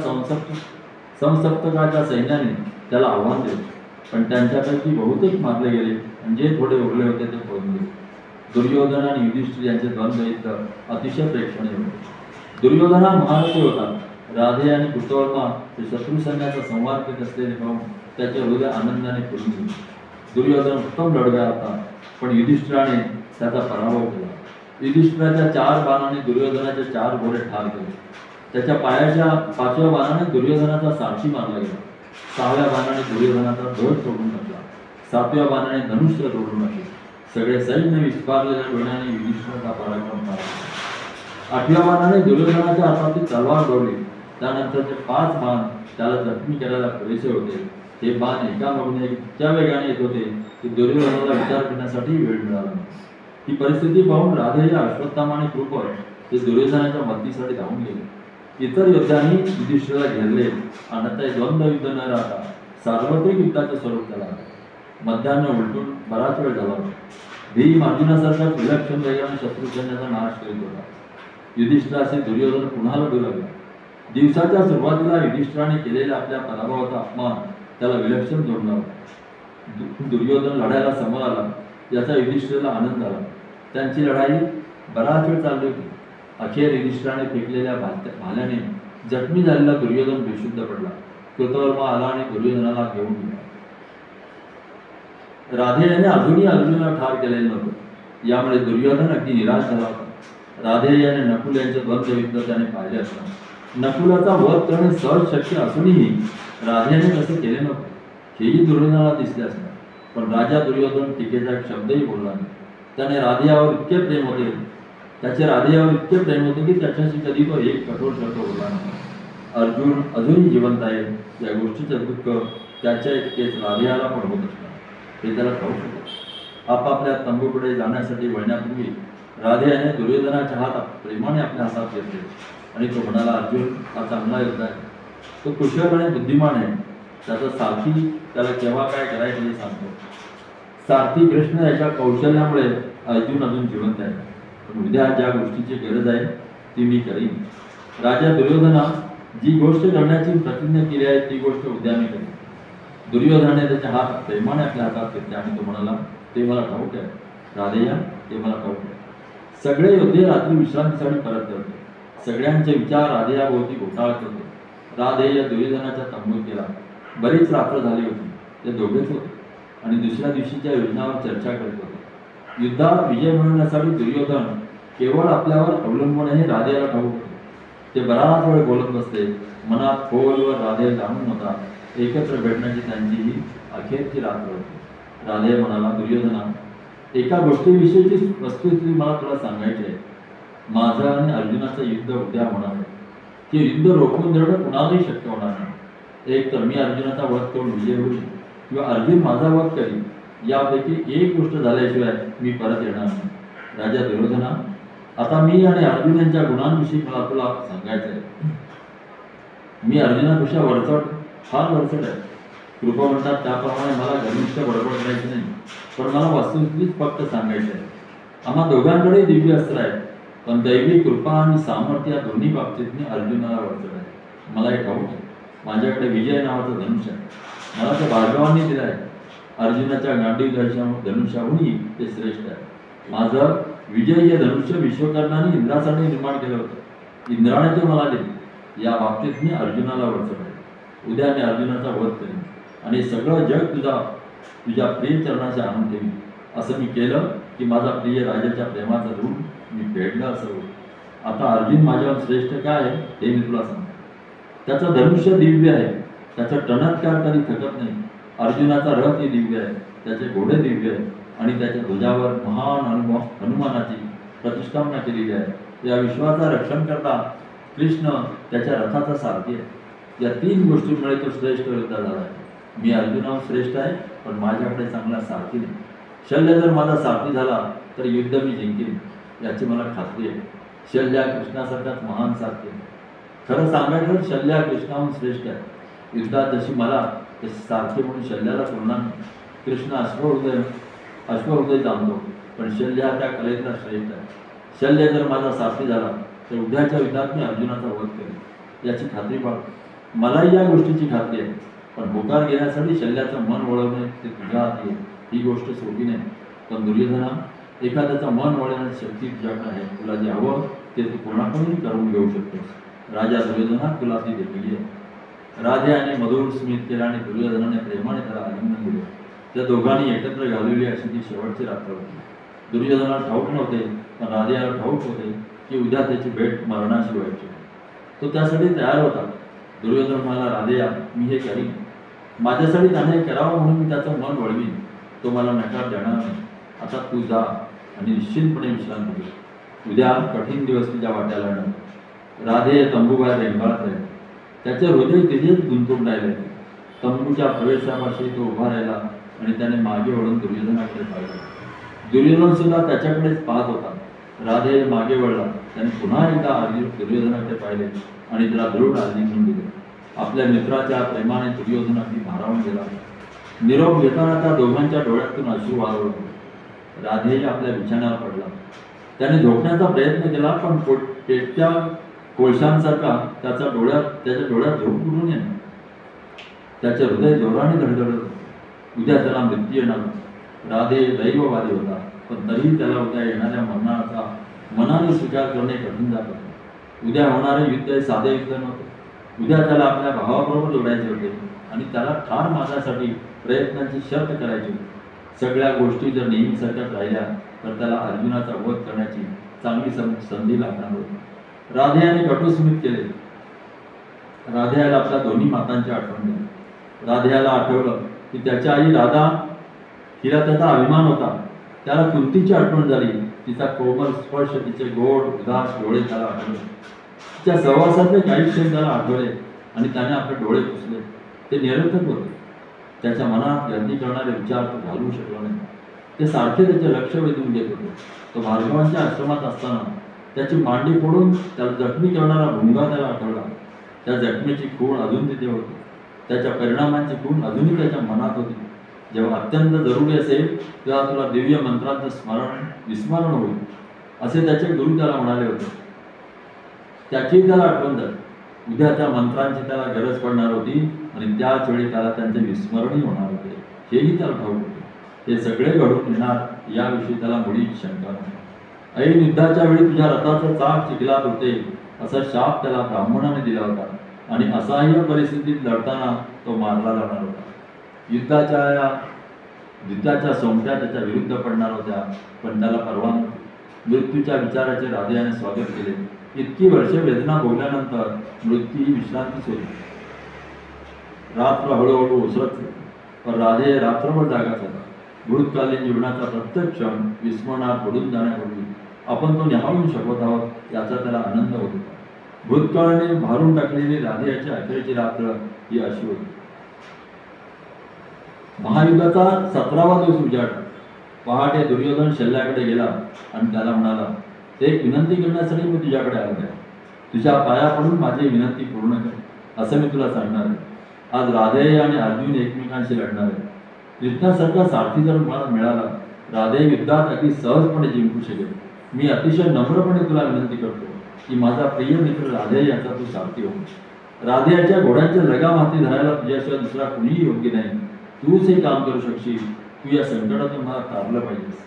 संसप्तकाच्या सैन्याने त्याला आव्हान दिले, पण त्यांच्यापैकी बहुतेक मारले गेले आणि जे थोडे उरले होते ते पळून गेले. दुर्योधन आणि युधिष्ठिर यांचे द्वंद्व युद्ध अतिशय प्रेक्षणीय होते. दुर्योधना महारथी होता. राधे आणि कृतवर्मा हे शत्रू सैन्याचा संवाद करीत असलेले पाहून त्याचे हृदय आनंदाने फुलून गेले. दुर्योधन उत्तम लढवय्या होता, पण युधिष्ठिराने त्याचा पराभव केला. युधिष्ठिराच्या 4 बाणाने दुर्योधनाचे 4 घोडे ठार केले. त्याच्या पायाच्या 5व्या बाणाने दुर्योधनाचा सारथी मारला गेला. 6व्या बाणाने दुर्योधनाचा ध्वज तोडून टाकला. 7व्या बाणाने धनुष्य तोडून टाकले. सगळे सैन्य विस्फारलेल्या डोळ्याने युधिष्ठिराचा पराक्रम पाहिला. 8व्या बाणाने दुर्योधनाच्या हातातील तलवार गवली. त्यानंतरचे 5 बाण त्याला जखमी करायला पुरेसे होते. हे बाण एकामागून एक इतक्या वेगाने येत होते की दुर्योधनाला विचार करण्यासाठी वेळ मिळाला. ही परिस्थिती पाहून राधेय अश्वत्थामा आणि कृप ते दुर्योधनाच्या मदतीसाठी धावून गेले. इतर योद्ध्यांनी युधिष्ठिराला घेरले आणि आता द्वंद्व युद्ध न राहता सार्वत्रिक युद्धाचे स्वरूप त्याला आले. मध्यान्ह उलटून बराच वेळ झाला होता. भीम अर्जुनासारखा विलक्षण वेगाने शत्रू सैन्याचा नाश करीत होता. युधिष्ठिराचे दुर्योधन पुन्हा लढू लागला. दिवसाच्या सुरुवातीला युधिष्ठिराने केलेल्या आपल्या पराभवाचा अपमान त्याला विलक्षण जोडला होता. दुर्योधन लढायला समोर आला याचा युधिष्ठिराला आनंद झाला. त्यांची लढाई बराच वेळ चालली होती. अखेर युधिष्ठिराने फेकलेल्या भाल्याने जखमी झालेला दुर्योधन बेशुद्ध पडला. कृतवर्मा आला आणि दुर्योधनाला घेऊन गेला. राधे याने अजूनही अर्जुनाला ठार केलेले नव्हते. यामुळे दुर्योधन अगदी निराश झाला होता. राधे याने नकुल यांचे द्वंद्व युद्ध त्याने पाहिले असता. नकुलाचा वध करणे सहज शक्य असूनही राधेने तसे केले नव्हते हेही दुर्योधनाला दिसले असणार. पण राजा दुर्योधन टीकेचा एक शब्दही बोलला नाही. त्याने राधेयावर इतके प्रेम होते की त्याच्याशी कधी तो एक कठोर शब्द बोलला नाही. अर्जुन अजूनही जिवंत आहे या गोष्टीचे दुःख त्याच्या इतकेच राधेयाला पण होत असणार हे त्याला ठाऊक होते. आपापल्या तंबूकडे जाण्यासाठी वळण्यापूर्वी राधेयाने दुर्योधनाच्या हात प्रेमाने आपल्या हातात घेतले आणि तो म्हणाला, अर्जुन हा चांगला योद्धा आहे. तो कुशल आणि बुद्धिमान आहे. त्याचा सारथी त्याला केव्हा काय करायचं हे सांगतो. सारथी कृष्ण याच्या कौशल्यामुळे अर्जुन अजून जिवंत आहे. पण उद्या ज्या गोष्टीची गरज आहे ती मी करीन. राजा दुर्योधना जी गोष्ट करण्याची प्रतिज्ञा केली आहे ती गोष्ट उद्या मी करीन. दुर्योधनाने त्याचे हात प्रेमाने आपल्या हातात घेतले आणि तो म्हणाला, ते मला ठाऊक आहे राधेया, ते मला ठाऊक आहे. सगळे योद्धे रात्री विश्रांतीसाठी परत होते. सगळ्यांचे विचार राधेयाभोवती घोटाळत होते. राधेय दुर्योधनाच्या तंबूत गेला. बरीच रात्र झाली होती. ते दोघेच होते आणि दुसऱ्या दिवशीच्या योजनावर चर्चा करत होते. युद्धात विजय मिळवण्यासाठी दुर्योधन केवळ आपल्यावर अवलंबून हे राधेयाला ठाऊक होते. ते बराच वेळ बोलत बसले. मनात खोलवर राधेय जाणून होता. एकत्र भेटण्याची त्यांची ही अखेरची रात्र होती. राधेय म्हणाला, दुर्योधना, एका गोष्टीविषयीची वस्तुस्थिती मला तुला सांगायची आहे. माझं आणि अर्जुनाचं युद्ध उद्या होणार आहे. ते युद्ध रोखून देणं कुणालाही शक्य होणार नाही. एक तर मी अर्जुनाचा वध करून विजय होईल किंवा अर्जुन माझा वध करील. यापैकी एक गोष्ट झाल्याशिवाय मी परत येणार नाही. राजा दुर्योधना, आता मी आणि अर्जुन यांच्या गुणांविषयी मला तुला सांगायचं आहे. मी अर्जुनापेक्षा फार वरचढ आहे. कृपा म्हणतात त्याप्रमाणे मला घनिष्ठ बडबड करायची नाही, पण मला वस्तुस्थितीच फक्त सांगायचं आहे. आम्हा दोघांकडे दिव्य अस्त्र आहे, पण दैवी कृपा आणि सामर्थ्य या दोन्ही बाबतीत मी अर्जुनाला वरचढ आहे. मला हे ठाऊक आहे. माझ्याकडे विजय नावाचं धनुष्य आहे. मला ते भार्गवांनी दिलं आहे. अर्जुनाच्या गांडीव धनुष्याहूनही ते श्रेष्ठ आहे. माझं विजय हे धनुष्य विश्वकर्माने इंद्रासाठी निर्माण केलं होतं. इंद्राने ते मला दिले. या बाबतीत मी अर्जुनाला वरचढ आहे. उद्या मी अर्जुनाचा वध करेन आणि सगळं जग तुझ्या प्रिय चरणाचे आणून ठेवीन. असं मी केलं की माझा प्रिय राजाच्या प्रेमाचं ऋण मी फेडलं असं होईल. आता अर्जुन माझ्यावर श्रेष्ठ काय आहे हे मी तुला सांगतो. त्याचं धनुष्य दिव्य आहे. त्याचं टणत्कार कधी थकत नाही. अर्जुनाचा रथ हे दिव्य आहे. त्याचे घोडे दिव्य आहे आणि त्याच्या ध्वजावर महान हनुमानाची प्रतिष्ठापना केलेली आहे. या विश्वाचा रक्षण करता कृष्ण त्याच्या रथाचा सारथी आहे. या 3 गोष्टींमुळे तो श्रेष्ठ योद्धा झाला आहे. मी अर्जुनावर श्रेष्ठ आहे, पण माझ्याकडे चांगला सारथी नाही. शल्य जर माझा सारथी झाला तर युद्ध मी जिंकेन याची मला खात्री आहे. शल्य कृष्णासारखाच महान सारथी आहे. खरं सांगायचं तर शल्य कृष्णाहून श्रेष्ठ आहे. युद्धात जशी मला तशी सारथी म्हणून शल्याला तुलना नाही. कृष्ण अश्वहृदय जाणतो, पण शल्य त्या कलेतला श्रेष्ठ आहे. शल्य जर माझा साथी झाला तर उद्याच्या युद्धात मी अर्जुनाचा वध करेन याची खात्री बाळ. मलाही या गोष्टीची खात्री आहे, पण होकार घेण्यासाठी शल्याचं मन वळवणे ते तुझ्या हाती आहे. ही गोष्ट सोपी नाही. पण दुर्योधना, एखाद्याचं मन वळवण्याची शक्ती तुझ्याकडे आहे. तुला जे हवं ते तू कोणाकडूनही करून घेऊ शकतोस. राजा दुर्योधना, तुला ती दिलेली आहे. राधे आणि मधुर स्मित केला आणि दुर्योधनाने प्रेमाने त्याला आलिंगन दिले. त्या दोघांनी एकत्र घालवली अशी ती शेवटची रात्र होती. दुर्योधनाला ठाऊक नव्हते, पण राधेला ठाऊक होते की उद्या त्याची भेट मरणाशी व्हायची. तो त्यासाठी तयार होता. दुर्योधन म्हणाला, राधेया, मी हे करीन. माझ्यासाठी त्याने हे करावं म्हणून मी त्याचं मन वळवीन. तो मला नकार देणार नाही. आता तू जा आणि निश्चिंतपणे विश्रांती घे. उद्या कठीण दिवस तुझ्या वाट्याला येणार. राधे तंबूबाहेर रेंगाळत राहिले. त्याचे हृदय तेजेत गुंतून राहिले. तंबूच्या प्रवेशापाशी तो उभा राहिला आणि त्याने मागे वळून दुर्योधनाकडे पाहिलं. दुर्योधन सुद्धा त्याच्याकडेच पाहत होता. राधे मागे वळला. त्याने पुन्हा एकदा दुर्योधनाकडे पाहिले आणि त्याला दृढ आलिंगन दिले. आपल्या मित्राच्या प्रेमाने दुर्योधन अगदी भारावून गेला. निरोप घेताना त्या दोघांच्या डोळ्यातून अश्रू वाहू लागले. राधेही आपल्या बिछाण्यावर पडला. त्याने झोपण्याचा प्रयत्न केला, पण पेटत्या कोळशांसारखा त्याच्या डोळ्यात झोप उडून येणार. त्याचे हृदय जोराने धडधडत. उद्या त्याला मृत्यू येणार. राधे दैववादी होता, पण तरीही त्याला उद्या येणाऱ्या मरणाचा मनाने स्वीकार करणे कठीण जात होते. उद्या होणारे युद्ध हे साधे युद्ध नव्हते. उद्या त्याला आपल्या भावाबरोबर जोडायचे होते आणि त्याला ठार मारण्यासाठी प्रयत्नांची शर्त करायची होती. सगळ्या गोष्टी जर नेहमीसारख्याच राहिल्या तर त्याला अर्जुनाचा वध करण्याची चांगली संधी लागणार होती. राधेयाने कटुस्मित केले. राधेयाला आपल्या दोन्ही मातांची आठवण झाली. राधेयाला आठवलं की त्याच्या आई राधा, हिला त्याचा अभिमान होता. त्याला कुंतीची आठवण झाली. तिचा कोमल स्पर्श, तिचे गोड उदास डोळे त्याला आठवले. तिच्या सहवासातले काही क्षण त्याला आठवले आणि त्याने आपले डोळे पुसले. ते निरर्थक होते. त्याच्या मनात गर्दी करणारे विचार तो घालवू शकला नाही. ते सारखे त्याचे लक्ष वेधून घेत होते. तो भार्गवांच्या आश्रमात असताना त्याची मांडी फोडून त्याला जखमी करणारा भुंगा त्याला आठवला. त्या जखमेची खूण अजून तिथे होती. त्याच्या परिणामांची खूण अजूनही त्याच्या मनात होती. जेव्हा अत्यंत जरुरी असेल तेव्हा तुला दिव्य मंत्रांचं विस्मरण होईल असे त्याचे गुरु त्याला म्हणाले होते. त्याची त्याला आठवण झाली. उद्या त्या मंत्रांची त्याला गरज पडणार होती आणि त्याच वेळी त्याला त्यांचे विस्मरणही होणार होते. हेही त्याला ठाऊक होते. ते सगळे घडून येणार याविषयी त्याला मुळीच शंका नाही. ऐन युद्धाच्या वेळी तुझ्या रथाचं चाक चिखलात होते असा शाप त्याला ब्राह्मणाने दिला होता आणि असहाय्य परिस्थितीत लढताना तो मारला जाणार होता. युद्धाच्या सोंगट्या त्याच्या विरुद्ध पडणार होत्या, पण त्याला परवा नव्हती. मृत्यूच्या विचाराचे राधेयाने स्वागत केले. इतकी वर्षे वेदना भोगल्यानंतर मृत्यू ही विश्रांतीच होती. रात्र हळूहळू ओसरत होती, पण राधे रात्रभर जागाच होता. भूतकालीन जीवनाचा प्रत्येक क्षण विस्मरणात पडून जाण्यापूर्वी आपण तो निहाळून शकत आहोत याचा त्याला आनंद होत होता. भूतकाळाने भारून टाकलेली राधेयाची अखेरची रात्र ही अशी होती. महायुद्धाचा 17वा दिवस उजाडला. पहाटे दुर्योधन शल्याकडे गेला आणि त्याला म्हणाला, एक विनंती करण्यासाठी मी तुझ्याकडे आलो आहे. तुझ्या पाया पडून माझी विनंती पूर्ण कर असं मी तुला सांगणार आहे. आज राधे आणि अर्जुन एकमेकांशी लढणार आहे. कृष्णासारखा सारथी जर मला मिळाला, राधे युद्धात अगदी सहजपणे जिंकू शकेल. मी अतिशय नम्रपणे तुला विनंती करतो की माझा प्रिय मित्र राधे याचा तू सारथी हो. राधेयाच्या घोड्यांच्या लगाम हाती धरायला तुझ्याशिवाय दुसरा कुणीही योग्य नाही. तूच हे काम करू शकशील. तू या संकटातून मला तारलं पाहिजेस.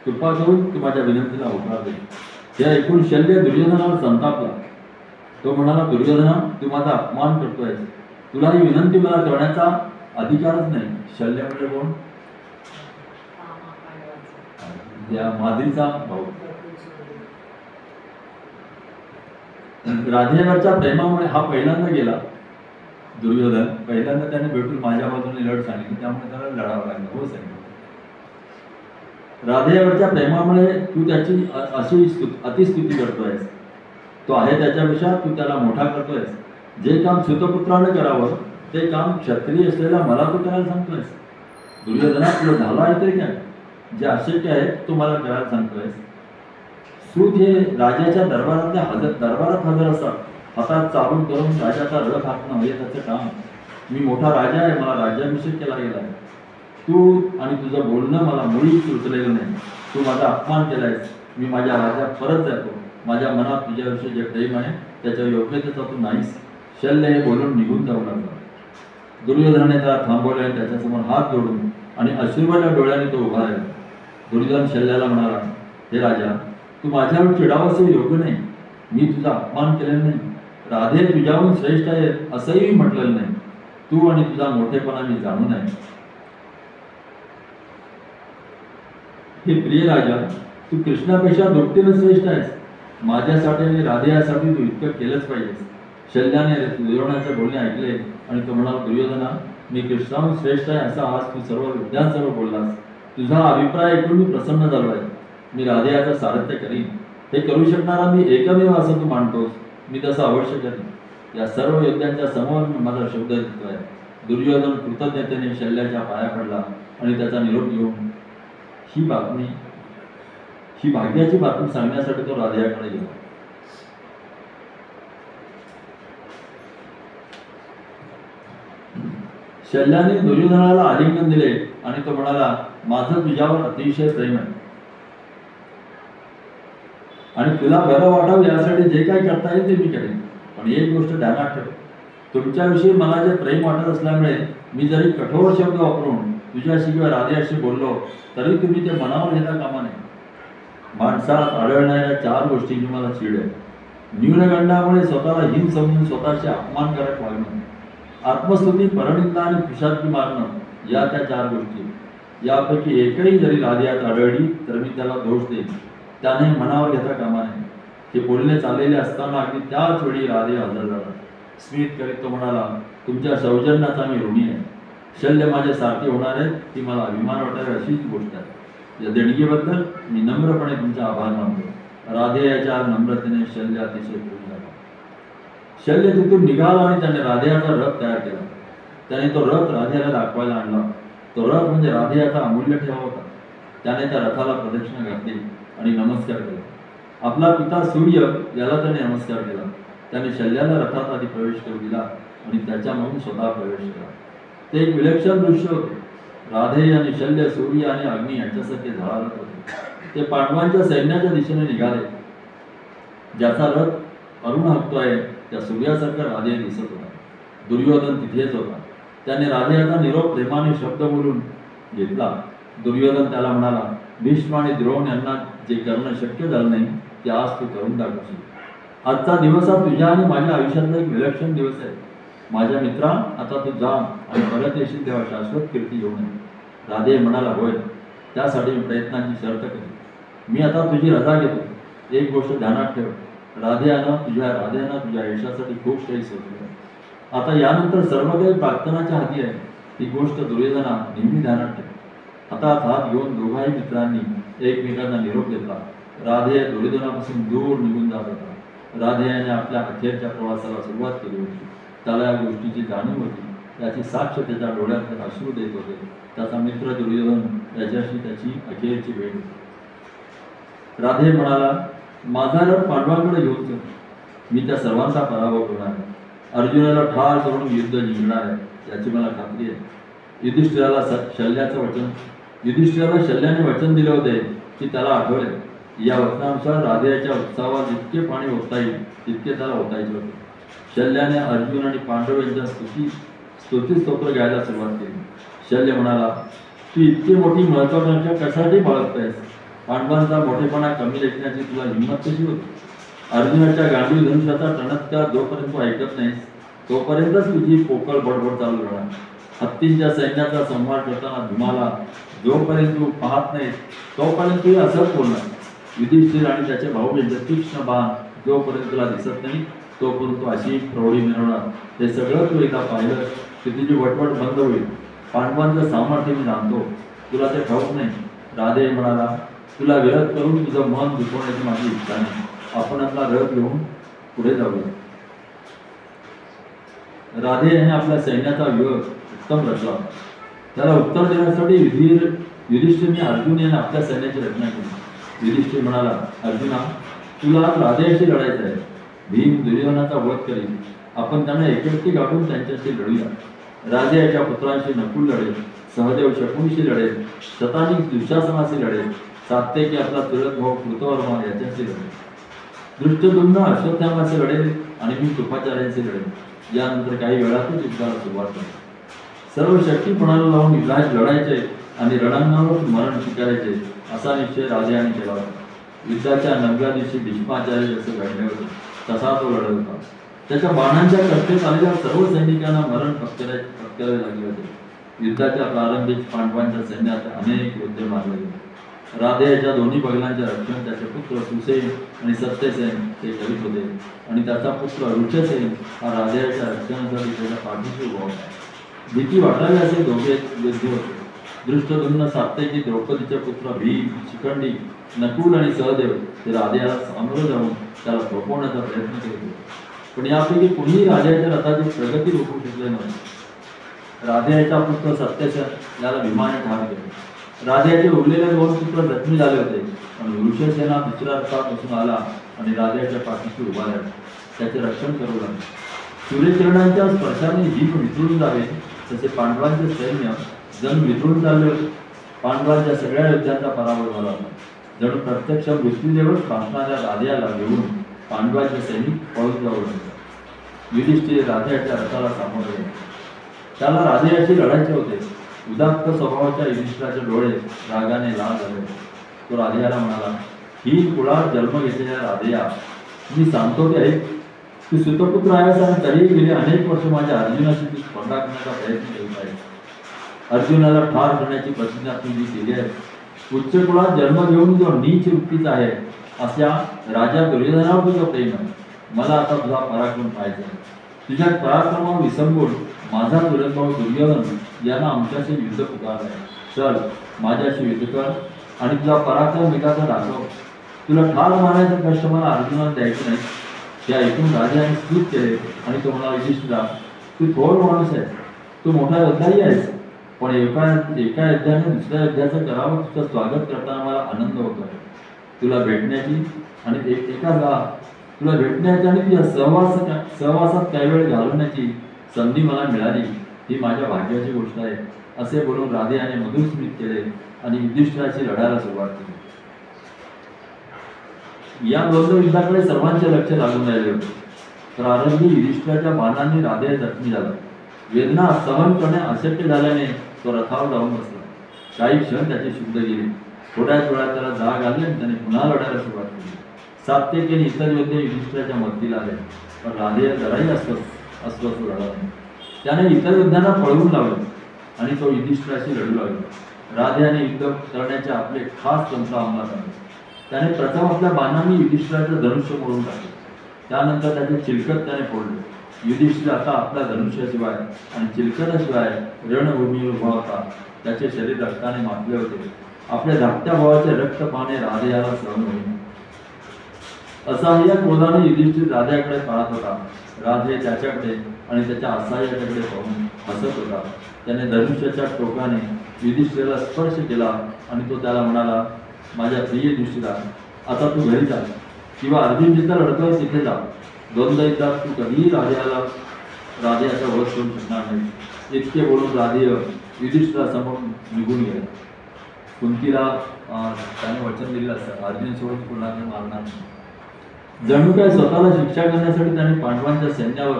कृपा करून तू माझ्या विनंतीला होकार दे. हे ऐकून शल्य दुर्योधनावर संतापला. तो म्हणाला, दुर्योधना, तू माझा अपमान करतोयस. तुला ही विनंती मला करण्याचा अधिकारच नाही. शल्य म्हणजे कोण? या माद्रीचा भाऊ. राधेवरच्या प्रेमामुळे हा पहिल्यांदा गेला. दुर्योधन पहिल्यांदा त्याने भेटून माझ्या बाजूने लढ सांगितली, त्यामुळे त्याला लढावं लागलं. हो सांगितलं. राधेवरच्या प्रेमामुळे तू त्याची अशी अतिस्तुती करतोयस. तो आहे त्याच्यापेक्षा तू त्याला मोठा करतोयस. जे काम सुतपुत्राने करावं ते काम क्षत्रिय असलेला मला तू करायला सांगतोयस. दुर्योधना, तुला झालं आहे तरी काय? जे अशक्य आहे तू मला करायला सांगतोयस. सूत हे राजाच्या दरबारात हजर असतात. हातात चालून करून राजाचा रथ हाकणं हे त्याचं काम. मी मोठा राजा आहे, मला राज्याभिषेक केला गेला आहे. तू आणि तुझं बोलणं मला मुळीच सुचलेलं नाही. तू माझा अपमान केलायस. मी माझ्या राजा परत जातो. माझ्या मनात तुझ्याविषयी जे प्रेम आहे त्याच्या योग्यतेचा तू नाहीस. शल्य हे बोलून निघून जाऊ लागला. दुर्योधनाने त्याला थांबवले आणि त्याच्यासमोर हात जोडून आणि अश्रूवाल्या डोळ्याने तो उभा राहिला. दुर्योधन शल्याला म्हणाला, हे राजा, तू माझ्यावर चिडावंस हे योग्य नाही. मी तुझा अपमान केलेला नाही. राधे तुझ्याहून श्रेष्ठ आहे असंही मी म्हटलेलं नाही. तू आणि तुझा मोठेपणा मी जाणू नये. हे प्रिय राजा, तू कृष्णापेक्षा दुपटीने श्रेष्ठ आहेस. माझ्यासाठी आणि राधेयासाठी तू इतकं केलंच पाहिजेस. शल्याने दुर्योधनाचे बोलणे ऐकले आणि तो म्हणाला, दुर्योधना, मी कृष्णाहून श्रेष्ठ आहे असा आज तू सर्व विद्यांसर्व बोललास. तुझा अभिप्राय ऐकून मी प्रसन्न झालो आहे. मी राधेयाचं सारथ्य करीन. हे करू शकणारा मी एकमेव असं तू मानतोस. मी तसं अवश्य करीन. या सर्व योद्ध्यांच्या समोर मी माझा शब्द देतोय. दुर्योधन कृतज्ञतेने शल्याच्या पाया पडला आणि त्याचा निरोप घेऊन ही भाग्याची बातमी सांगण्यासाठी तो राधेयाकडे गेला. शल्याने दुर्योधनाला आलिंगन दिले आणि तो म्हणाला, माझं तुझ्यावर अतिशय प्रेम आहे आणि तुला बरं वाटावं यासाठी जे काही करता येईल ते मी करेन. पण एक गोष्ट ध्यानात ठेव, तुमच्याविषयी मला जे प्रेम वाटत असल्यामुळे मी जरी कठोर शब्द वापरून तुझ्याशी किंवा राधेयाशी बोललो तरी तुम्ही ते मनावर घेता कामा नये. माणसात आढळणाऱ्या 4 गोष्टींची मला चीड आहे. न्यूनगंडामुळे स्वतःला हीन समजून स्वतःचे अपमानकारक वागणं, आत्मस्तुती, परनिंदा आणि खुशालकी मारणं या त्या 4 गोष्टी. यापैकी एकही जरी राधेयात आढळली तर मी त्याला दोष देईन. त्याने मनावर घेता कामा नये. हे बोलणे चाललेले असताना अगदी त्याच वेळी राधेय हजर झाला. स्मित करीत तो म्हणाला, तुमच्या सौजन्याचा मी ऋणी आहे. शल्य माझ्या सारखे होणार आहेत ही मला अभिमान वाटावी अशीच गोष्ट आहे. या देणगीबद्दल मी नम्रपणे तुमचा आभार मानतो. राधेयाच्या नम्रतेने शल्य अतिशय खुश झाला. शल्य तिथून निघाला आणि त्याने राधेयाचा रथ तयार केला. त्याने तो रथ राधेयाला दाखवायला आणला. तो रथ म्हणजे राधेयाचा अमूल्य ठेवा होता. त्याने त्या रथाला प्रदक्षिणा घातली आणि नमस्कार केला. आपला पिता सूर्य याला त्याने नमस्कार केला. त्याने शल्याला रथात आधी प्रवेश करू दिला आणि त्याच्यामधून स्वतः प्रवेश केला. ते एक विलक्षण दृश्य होते. राधे आणि शल्य सूर्य आणि अग्नी यांच्यासारखे झळाळत होते. ते पांडवांच्या सैन्याच्या दिशेने निघाले. ज्याचा रथ अरुण हक्तोय त्या सूर्यासारखा राधे दिसत होता. दुर्योधन तिथेच होता. त्याने राधेयाचा निरोप प्रेमाने शब्द बोलून घेतला. दुर्योधन त्याला म्हणाला, भीष्म आणि द्रोण यांना जे करणं शक्य झालं नाही ते आज तू करून दाखवशील. आजचा दिवस हा तुझ्या आणि माझ्या आयुष्यातला एक विलक्षण दिवस आहे. माझ्या मित्रा, आता तू जा आणि परत येशील तेव्हा शाश्वत कीर्ती घेऊन ये. राधे म्हणाला, होय, त्यासाठी मी प्रयत्नांची शर्त केली. मी आता तुझी रजा घेतो. एक गोष्ट ध्यानात ठेव, राधेयानं तुझ्या यशासाठी खूप काही सोचलं. आता यानंतर सर्व काही प्रार्थनाच्या हाती आहे. ही गोष्ट दुर्योधना नेहमी ध्यानात ठेव. हातात हात घेऊन दोघाही मित्रांनी एकमेकांना निरोप घेतला. राधेय दुर्योधनापासून दूर निघून जात होता. राधेयाने आपल्या अखेरच्या प्रवासाला सुरुवात केली होती. त्याला या गोष्टीची जाणीव होती. याची साक्ष त्याच्या डोळ्यात अश्रू देत होते. त्याचा मित्र दुर्योधन याच्याशी त्याची अखेरची भेट होती. राधे म्हणाला, माझा रथ पांडवांकडे घेऊन चल. मी त्या सर्वांचा पराभव करणार आहे. अर्जुनाला ठार करून युद्ध जिंकणार आहे याची मला खात्री आहे. युधिष्ठिराला शल्याने वचन दिले होते की त्याला आठवले. या वचनानुसार राधेयाच्या उत्सवात जितके पाणी ओतता येईल तितके त्याला ओतायचे होते. शल्याने अर्जुन आणि पांडव यांच्या स्तुती स्तोत्र घ्यायला सुरुवात केली. शल्य म्हणाला, तू इतकी मोठी महत्वाकांक्षा कशासाठी बाळगतायस? पांडवांचा मोठेपणा कमी लेखण्याची तुला हिंमत कशी होती? अर्जुनाच्या गांडीव धनुष्याचा टणत्कार जोपर्यंत ऐकत नाहीस तोपर्यंतच तुझी पोकळ बडबड चालू राहणार. हत्तींच्या सैन्याचा संहार करताना भीमाला जोपर्यंत तू पाहत नाहीस तोपर्यंत तू असंच बोलणार. युधिष्ठिर आणि त्याचे भाऊ यांचे तीक्ष्ण बाण जोपर्यंत तुला दिसत नाही तोपर्यंत तू अशी प्रौढी मिळवणार. हे सगळं तू एकदा पाहिलं की तुझी वटवट बंद होईल. पांडवांचं सामर्थ्य मी जाणतो, तुला ते ठाऊक नाही. राधे म्हणाला, तुला विरोध करून तुझं मन दुखवण्याची माझी इच्छा नाही. आपण आपला रथ घेऊन पुढे जाऊया. राधे याने आपल्या सैन्याचा व्यूह उत्तम रचला. त्याला उत्तर देण्यासाठी युधिष्ठिरने अर्जुन यांना आपल्या सैन्याची रचना केली. युधिष्ठिर म्हणाला, अर्जुना, तुला राधेशी लढायचं आहे. भीम दुर्योधनाचा वध करील. आपण त्यांना एकवटी गाठून त्यांच्याशी लढूया. राधे याच्या पुत्रांशी नकुल लढेल, सहदेव शकुनीशी लढेल, शतानी दुःशासनाशी लढेल, सात्यकी आपला चुलत भाऊ कृतवर्मा याच्याशी लढले. दृष्टद्युम्न अश्वत्थामाचे लढले आणि मी कृपाचार्यांचे लढले. यानंतर काही वेळातच युद्धाला सुरुवात झाली. सर्व शक्ती पणाला लावून लढायचे आणि रणांगणावर मरण स्वीकारायचे असा निश्चय राजाने केला होता. युद्धाच्या 9व्या दिवशी भीष्माचार्य जसे घडले होते तसा तो लढत होता. त्याच्या बाणांच्या कष्टेत आलेल्या सर्व सैनिकांना मरण पत्करावे लागले होते. युद्धाच्या प्रारंभीच पांडवांच्या सैन्यात अनेक योद्धे मारले गेले. राधेच्या दोन्ही बगलांचे रक्षण त्याचे पुत्र सुसेन आणि सत्यसेन ते करीत होते आणि त्याचा पुत्र ऋषसेन हा राधेच्या रक्षणासाठी त्याच्या पाठीशी उभा होता. भीती वाटावी असे दोघे योद्धे होते. दृष्टद्युम्न, सात्यकी, द्रौपदीचे पुत्र भीम, शिखंडी, नकुल आणि सहदेव ते राधेला सामोरं जाऊन त्याला थोपवण्याचा प्रयत्न केले होते. पण यापैकी कुणीही राजाच्या रथाची प्रगती रोखू शकले नव्हते. राधेचा पुत्र सत्यसेन याला भीमाने ठार केले. राधेचे उरलेले 2 पुत्र जखमी झाले होते. पण ऋषसेना दुसऱ्या रथात बसून आला आणि राधेच्या पाठीशी उभा राहिला. त्याचे रक्षण करू लागले. सूर्यकिरणांच्या स्पर्शाने भीम विसरून जावे तसे पांडवांचे सैन्य जण विसरून चालले होते. पांडवांच्या सगळ्या योद्ध्यांचा पराभव झाला होता. जणू प्रत्यक्ष मृत्यूदेवच भासणाऱ्या राधेला घेऊन पांडवांचे सैनिक पळून जाऊ लागले. युधिष्ठिर राधेच्या रथाला सामोरे गेले. त्याला राधेशी लढायचे होते. उदात्त स्वभावाच्या युधिष्ठिराचे डोळे रागाने लाल झाले. तो राधेला म्हणाला, ही कुळात जन्म घेतलेल्या राधेया, मी सांगतो ते ऐक. तू सुतपुत्र आहेस आणि तरीही गेले अनेक वर्ष माझ्या अर्जुनाशी तू स्पर्धा करण्याचा प्रयत्न करीत आहेस. अर्जुनाला ठार करण्याची प्रतिज्ञा तू जी केली आहे. उच्च कुळात जन्म घेऊन जो नीच वृत्तीचा आहे अशा राजा दुर्योधनावर तुझं प्रेम आहे. मला आता तुझा पराक्रम पाहायचा आहे. तुझ्या पराक्रमावर विसंबून माझा चुलत भाऊ दुर्योधन यांना आमच्याशी युद्ध पुकारलं आहे. चल माझ्याशी युद्ध कर आणि तुझा पराक्रम विकासा दाखव. तुला ठार मारण्याचं कष्ट मला अर्जुनाला द्यायचं नाही. हे ऐकून राजाने स्तुत केले आणि तो म्हणाला, युधिष्ठिरा, तू थोर माणूस आहेस. तू मोठा योद्धाही आहेस. पण एका युद्धाने दुसऱ्या युद्धाचं करावं तुझं स्वागत करताना मला आनंद होतो आहे. तुला भेटण्याची आणि तुला भेटण्याची आणि तुझ्या सहवासात काही वेळ घालवण्याची संधी मला मिळाली ही माझ्या भाग्याची गोष्ट आहे. असे बोलून राधेने मधुर स्मित केले आणि युधिष्ठिराशी लढायला सुरुवात केली. या द्वंद्व युद्धाकडे सर्वांचे लक्ष लागून राहिले होते. प्रारंभी युधिष्ठिराच्या बाणांनी राधे जखमी झाला. वेदना सहन करणे अशक्य झाल्याने तो रथावर जाऊन बसला. काही क्षण त्याची शुद्ध गेली. थोड्याच वेळात त्याला जाग आली आणि त्याने पुन्हा लढायला सुरुवात केली. सात्यकी आणि इतर योद्धे युधिष्ठिराच्या मदतीला आले. पण राधे जराही अस्वस्थ झाला नाही. त्याने इतर योद्ध्यांना पळवून लावले आणि तो युधिष्ठिराशी लढू लागला. राधेने युद्ध करण्याचे आपले खास तंत्र अंमलात आणले. त्याने प्रथम आपल्या बाणांनी युधिष्ठिराचं धनुष्य मोडून टाकले. त्यानंतर त्याचे चिलकत त्याने फोडले. युधिष्ठिर आता आपल्या धनुष्याशिवाय आणि चिलकताशिवाय रणभूमीवर उभा होता. त्याचे शरीर रक्ताने माखले होते. आपल्या धाकट्या भावाचे रक्त पाहणे राधेयाला सहन होईना. असहाय्य क्रोधाने युधिष्ठिर राधेकडे पाहत होता. राधे त्याच्याकडे आणि त्याच्या असहाय्याकडे पाहून हसत होता. त्याने धनुष्याच्या टोकाने युधिष्ठिराला स्पर्श केला आणि तो त्याला म्हणाला, माझ्या प्रिय युधिष्ठिरा, आता तू घरी जा किंवा अर्जुन जिथं लढतोय तिथे जा. द्वंद्व युद्धात तू कधीही राधेयाचा वध करू शकणार नाही. इतके बोलून राधेय युधिष्ठिरासमोर निघून गेला. कुंतीला त्याने वचन दिलेलं असतं, अर्जुनसोबत कोणाला मारणार नाही. जणू काय स्वतःला शिक्षा करण्यासाठी त्याने पांडवांच्या सैन्यावर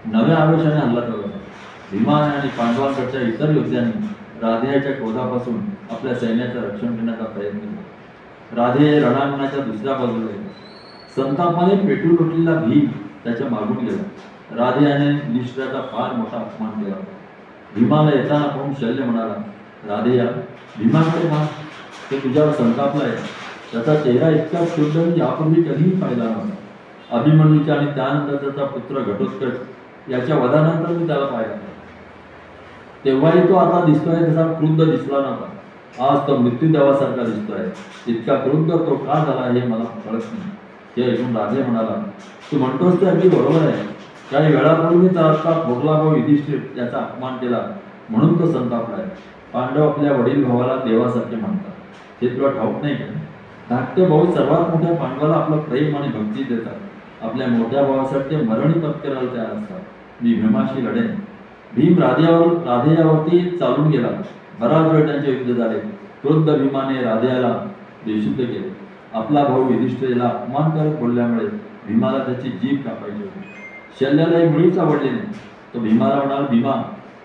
नव्या आवेशाने हल्ला केला. भीमाने आणि पांडवांकडच्या इतर योद्ध्यांनी राधेयाच्या क्रोधापासून आपल्या सैन्याचं रक्षण करण्याचा प्रयत्न केला. राधेय रणांगणाच्या दुसऱ्या बाजूला गेला. संतापाने पेटून उठलेला भीम त्याच्या मागून गेला. राधेयाने युधिष्ठिराचा फार मोठा अपमान केला. भीमाला येताना पाहून शल्य म्हणाला, राधेया, भीमाकडे पहा, ते तुझ्यावर संतापला आहे. त्याचा चेहरा इतका शुद्ध मी यापूर्वी कधीही पाहिला नव्हता. अभिमन्यूचा आणि त्यानंतर त्याचा पुत्र घटोत्कच याच्या वधानंतर मी त्याला पाहिला. तेव्हाही तो आता दिसतोय तसा क्रुद्ध दिसला नव्हता. आज तो मृत्यूदेवासारखा दिसतोय. इतका क्रुद्ध तो का झाला हे मला कळत नाही. ते ऐकून राधे म्हणाला, तू म्हणतोस ते अगदी बरोबर आहे. काही वेळापूर्वी त्याचा थोरला भाऊ युधिष्ठिर त्याचा अपमान केला म्हणून तो संतापलाय. पांडव आपल्या वडील भावाला देवासारखे म्हणतात. हे तुला ठाऊक नाही का? धाकटे भाऊ सर्वात मोठ्या पांडवाला आपलं प्रेम आणि भक्ती देतात. आपल्या मोठ्या भावासाठी ते मरणी पत्करायला तयार असतात. मी भीमाशी लढेन. भीम राधेयावरती चालून गेला. बराच वेळ त्यांचे युद्ध झाले. क्रुद्ध भीमाने राधेयाला बेशुद्ध केले. आपला भाऊ युधिष्ठिराला अपमान करत बोलल्यामुळे भीमाला त्याची जीभ कापायची होती. शल्याला हे मुळीच आवडले नाही. तो भीमाला म्हणाला, भीमा,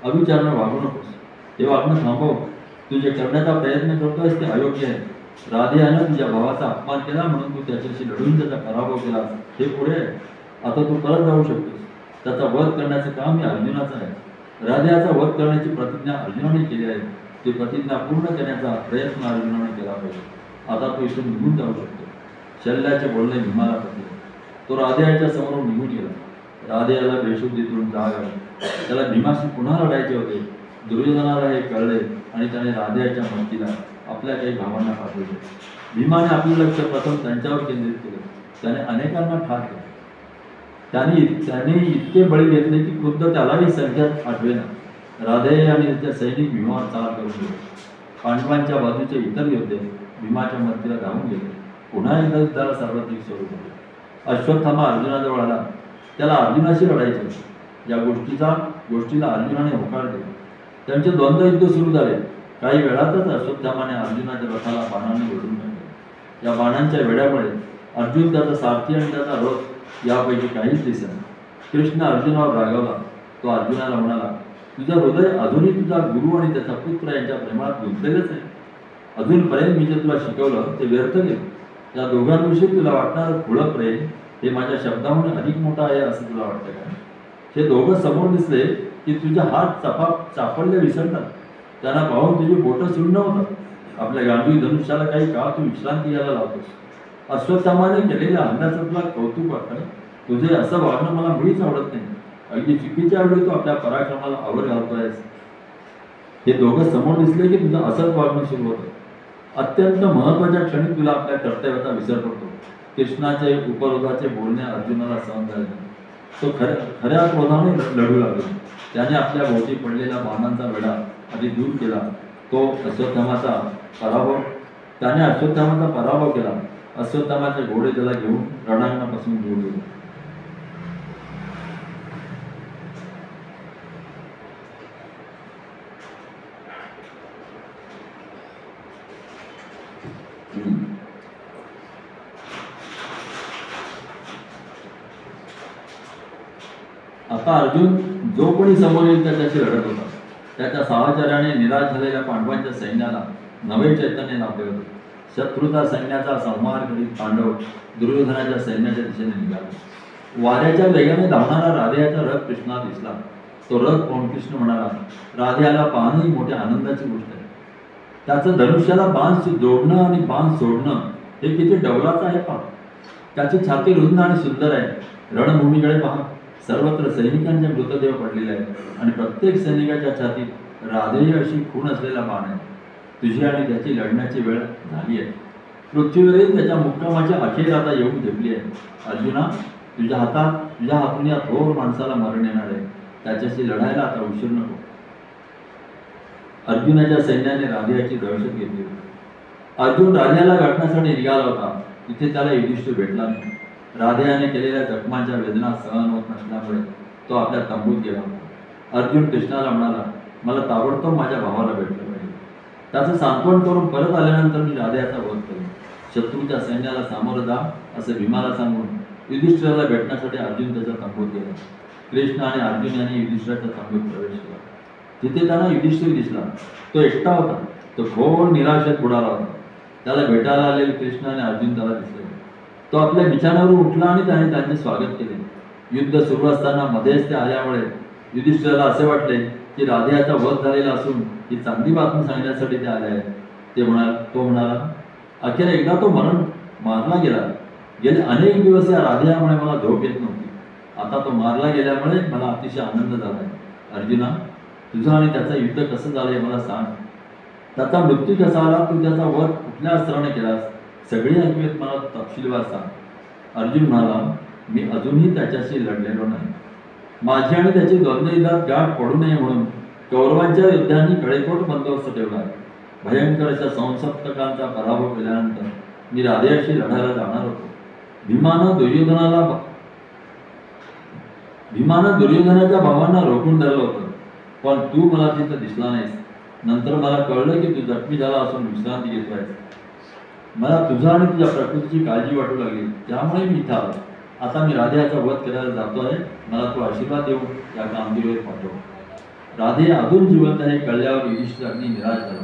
अविचाराने वागू नकोस. हे वागणं थांबव. तू जे करण्याचा प्रयत्न करतोयस ते अयोग्य आहे. राधेयानं तुझ्या भावाचा अपमान केला म्हणून तू त्याच्याशी लढून त्याचा पराभव केलास, हे पुढे आहे. आता तू परत जाऊ शकतोस. त्याचा वध करण्याचं काम हे अर्जुनाचं आहे. राधेयाचा वध करण्याची प्रतिज्ञा अर्जुनाने केली आहे. ती प्रतिज्ञा पूर्ण करण्याचा प्रयत्न अर्जुनाने केला पाहिजे. आता तो इथून निघून जाऊ शकतो. शल्याचे बोलणे भीमाला पटले. तो राधेयाच्या समोरून निघून गेला. राधेयाला बेशुद्धीतून जाग आली. त्याला भीमाशी पुन्हा लढायचे होते. दुर्योधनाला हे कळले आणि त्याने राधेयाच्या मदतीला आपल्या काही भावांना पाठवले. भीमाने आपले लक्ष प्रथम त्यांच्यावर केंद्रित केले. त्याने अनेकांना ठार केले. त्याने इतके बळी घेतले की खुद्द त्यालाही संख्यात आठवेना. राधेय आणि त्याच्या सैनिक भीमावर चाल करून गेले. पांडवांच्या बाजूचे इतर योद्धे भीमाच्या मदतीला धावून गेले. पुन्हा एकदा युद्धाला सार्वत्रिक स्वरूप होते. अश्वत्थामा अर्जुनाजवळ आला. त्याला अर्जुनाशी लढायचे होते. या गोष्टीला अर्जुनाने होकार दिला. त्यांचे द्वंद्व युद्ध सुरू झाले. काही वेळातच अश्वत्थामाने अर्जुनाच्या रथाला बाणाने ओढून टाकले. या बाणांच्या वेड्यामुळे अर्जुन, त्याचा सारथी आणि त्याचा रथ यापैकी काहीच दिसेना. कृष्ण अर्जुनावर रागावला. तो अर्जुनाला म्हणाला, तुझं हृदय अजूनही तुझा गुरु आणि त्याचा पुत्र यांच्या प्रेमात गुंतलेलंच आहे. अजूनपर्यंत मी जे तुला शिकवलं ते व्यर्थ गेलं. या दोघांविषयी तुला वाटणारं खुळं प्रेम हे माझ्या शब्दाहून अधिक मोठं आहे असं तुला वाटतं का? हे दोघं समोर दिसले की तुझे हात चापडले विसरतात. त्यांना पाहून तुझी बोटं सुन्न होतात. आपल्या गांडूळ धनुष्याला काही काळ तू विश्रांती घ्यायला लावतोस. अश्वत्थामाने केलेल्या हल्ल्याचं तुला कौतुक वाटतं. तुझे असं वागणं मला मुळीच आवडत नाही. अगदी चुकीच्या वेळी तू आपल्या पराक्रमाला आवर घालतोयस. हे दोघं समोर दिसले की तुझं असंच वागणं सुरू होतं. अत्यंत महत्वाच्या क्षणी तुला आपल्या कर्तव्याचा विसर पडतो. कृष्णाचे उपरोधाचे बोलणे अर्जुनाला सहन झाले नाही. तो खऱ्या क्रोधाने लढू लागला. त्याने आपल्या भोवती पडलेला बाणांचा वेढा आधी दूर केला. त्याने अश्वत्थामाचा पराभव केला. अश्वत्थामाचे घोडे त्याला घेऊन रणांगणापासून दूर गेले. आता अर्जुन जो कोणी समोर येईल त्याच्याशी लढत होता. त्याच्या साहचर्याने निराश झालेल्या पांडवांच्या सैन्याला नवे चैतन्य लाभले होते. शत्रूचा सैन्याचा संहार करीत पांडव दुर्योधनाच्या सैन्याच्या दिशेने निघाले. वाऱ्याच्या वेगाने धावणारा राधेयाचा रथ कृष्णा दिसला. तो रथ पाहून कृष्ण म्हणाला, राधेयाला पाहणं ही मोठ्या आनंदाची गोष्ट आहे. त्याचं धनुष्याला बाण जोडणं आणि बाण सोडणं हे किती डौलाचं आहे पहा. त्याची छाती रुंद आणि सुंदर आहे. रणभूमीकडे पहा. सर्वत्र सैनिकांचे मृतदेह पडलेले आहेत आणि प्रत्येक सैनिकाच्या छातीत राधेय अशी खून असलेला बाण आहे. तुझी आणि त्याची लढण्याची वेळ झाली आहे. पृथ्वीवरील त्याच्या मुक्कामाची अखेर आता येऊन ठेपली आहे. अर्जुना, तुझ्या हातून या थोर माणसाला मरण येणार आहे. त्याच्याशी लढायला आता उशीर नको. अर्जुनाच्या सैन्याने राधेयाची दहशत घेतली होती. अर्जुन राधेयाला गाठण्यासाठी निघाला होता. तिथे त्याला युधिष्ठिर भेटला नाही. राधेयाने केलेल्या जखमांच्या वेदना सहन होत नसल्यामुळे तो आपल्या तंबूत गेला होता. अर्जुन कृष्णाला म्हणाला, मला ताबडतोब माझ्या भावाला भेटलं पाहिजे. त्याचं सांत्वन करून परत आल्यानंतर मी राधेयाचा वध करेन. शत्रूच्या सैन्याला सामोरं जा असे भीमाला सांगून युधिष्ठिराला भेटण्यासाठी अर्जुन त्याच्या तंबूत गेला. कृष्ण आणि अर्जुन यांनी युधिष्ठिराच्या तंबूत प्रवेश केला. तिथे त्यांना युधिष्ठिर दिसला. तो एकटा होता. तो घोर निराशेत बुडाला होता. त्याला भेटायला आलेले कृष्ण आणि अर्जुन त्याला दिसले. तो आपल्या बिछाण्यावरून उठला आणि त्याने त्यांचे स्वागत केले. युद्ध सुरू असताना मध्येच ते आल्यामुळे युधिष्ठिराला असे वाटले की राधेयाचा वध झालेला असून ही चांगली बातमी सांगण्यासाठी ते आले आहेत. तो म्हणाला, अखेर एकदा तो मारला गेला. गेले अनेक दिवस या राधेयामुळे मला झोप येत नव्हती. आता तो मारला गेल्यामुळे मला अतिशय आनंद झाला आहे. अर्जुना, तुझं आणि त्याचं युद्ध कसं झालं हे मला सांग. त्याचा मृत्यू कसा आला, तू त्याचा वध कुठल्या अस्त्राने केलास, सगळी ऐकूयात मला तपशीलवार सांग. अर्जुन म्हणाला, मी अजूनही त्याच्याशी लढलेलो नाही. माझी आणि त्याची द्वंद्व युद्धात गाठ पडू नये म्हणून कौरवांच्या युद्धांनी कडेकोट बंदोबस्त ठेवला. भयंकर अशा संसप्तकांचा पराभव केल्यानंतर मी राधेयाशी लढायला जाणार होतो. भीमानं दुर्योधनाच्या भावांना रोखून धरलं होतं, पण तू मला तिथं दिसला नाहीस. नंतर मला कळलं की तू जखमी झाला असून विश्रांती घेतलायस. मला तुझा आणि तुझ्या प्रकृतीची काळजी वाटू लागली, त्यामुळे मी इथं आलो. आता मी राधेयाचा वध करायला जातो आहे. मला तो आशीर्वाद देऊन या कामगिरीवर पाठव. राधे अजून जिवंत आहे कळल्यावर युधिष्ठिर अगदी निराश झाला.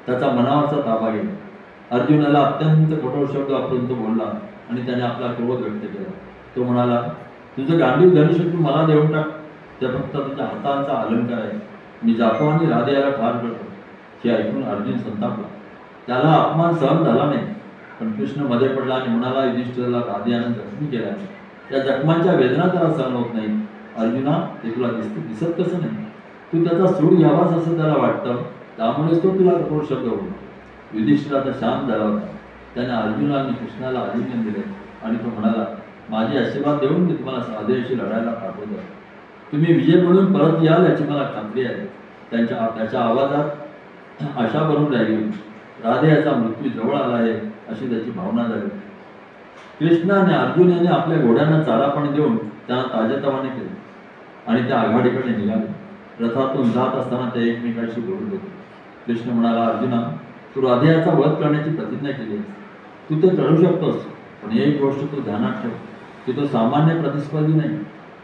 त्याचा मनावरचा ताबा गेला. अर्जुनाला अत्यंत कठोर शब्द वापरून तो बोलला आणि त्याने आपला क्रोध व्यक्त केला. तो म्हणाला, तुझं गांडीव धनुष्य तू मला देऊन टाक, ते फक्त तुझ्या हातांचा अलंकार आहे. मी जातो आणि राधेयाला ठार करतो. हे ऐकून अर्जुन संतापला. त्याला अपमान सहन झाला नाही, पण कृष्ण मध्ये पडला आणि म्हणाला, युधिष्ठिराला राधेयानं जखमी केला. त्या जखमांच्या वेदना त्याला सहन होत नाही. अर्जुना, ते तुला दिसत कसं नाही? तू त्याचा सूड घ्यावास असं त्याला वाटतं, त्यामुळेच तो तुला कठोर शब्द बोलतो. युधिष्ठिर आता शांत झाला होता. त्याने अर्जुना आणि कृष्णाला आलिंगन दिले आणि तो म्हणाला, माझे आशीर्वाद देऊन मी तुम्हाला राधेशी लढायला पाठवतो. तुम्ही विजय म्हणून परत याल याची मला खात्री आहे. त्याच्या आवाजात आशा भरून राहिली. राधेयाचा मृत्यू जवळ आला आहे अशी त्याची भावना झाली. कृष्ण आणि अर्जुन यांनी आपल्या घोड्यांना चारा पाणी देऊन त्यांना ताजेतवाने केले आणि त्या आघाडीकडे निघाले. रथातून जात असताना ते एकमेकांशी बोलत होते. कृष्ण म्हणाला, अर्जुना, तू राधेयाचा वध करण्याची प्रतिज्ञा केली. तू ते करू शकतोस, पण एक गोष्ट तू ध्यानात ठेव की तो सामान्य प्रतिस्पर्धी नाही.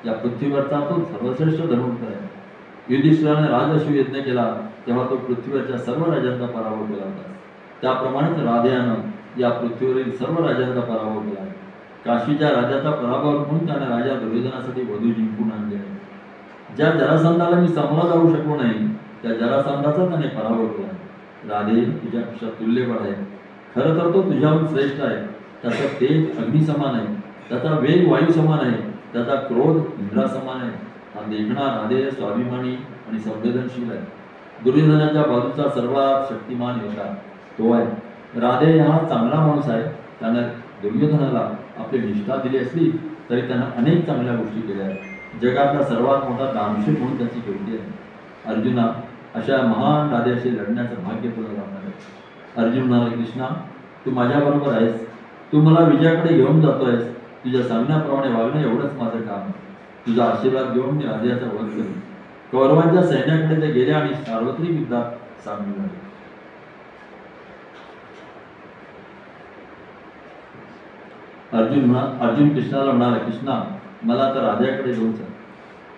या पृथ्वीवरचा तो सर्वश्रेष्ठ धनुर्धर आहे. युधिष्ठिराने राजअश्व यज्ञ केला तेव्हा तो पृथ्वीवरच्या सर्व राजांचा पराभव केला होता. त्याप्रमाणेच राधेयानं या पृथ्वीवरील सर्व राजांचा पराभव केला आहे. काशीच्या राजाचा पराभव म्हणून त्याने राजा दुर्योधनासाठी वधू जिंकून आणले आहे. ज्या जरासंधाला मी समोर जाऊ शकलो नाही, त्या जरासंधाचा त्याने पराभव केला. राधे तुझ्यापेक्षा तुल्यबळ आहे. खरं तर तो तुझ्याहून श्रेष्ठ आहे. त्याचा तेज अग्नी समान आहे, त्याचा वेग वायू समान आहे, त्याचा क्रोध इंद्रा समान आहे. हा देखणा राधे स्वाभिमानी आणि संवेदनशील आहे. दुर्योधनाच्या बाजूचा सर्वात शक्तिमान योद्धा तो आहे. राधे हा चांगला माणूस आहे. त्याने दुर्योधनाला आपली निष्ठा दिली असली तरी त्यानं अनेक चांगल्या गोष्टी केल्या आहेत. जगातला सर्वात मोठा दानशूर म्हणून त्याची कीर्ती आहे. अर्जुना, अशा महान राधेशी लढण्याचं भाग्य तुला लाभणार आहे. अर्जुन म्हणाला, कृष्णा, तू माझ्याबरोबर आहेस. तू मला विजयाकडे घेऊन जातोयस. तुझ्या सांगण्याप्रमाणे वागणं एवढंच माझं काम. तुझा आशीर्वाद घेऊन मी राधेयाचा वध करेन. कौरवांच्या सैन्याकडे ते गेले आणि सार्वत्रिक युद्धात सामील झाले. अर्जुन कृष्णाला म्हणाला, कृष्णा, मला तर राधेयाकडे घेऊन चल.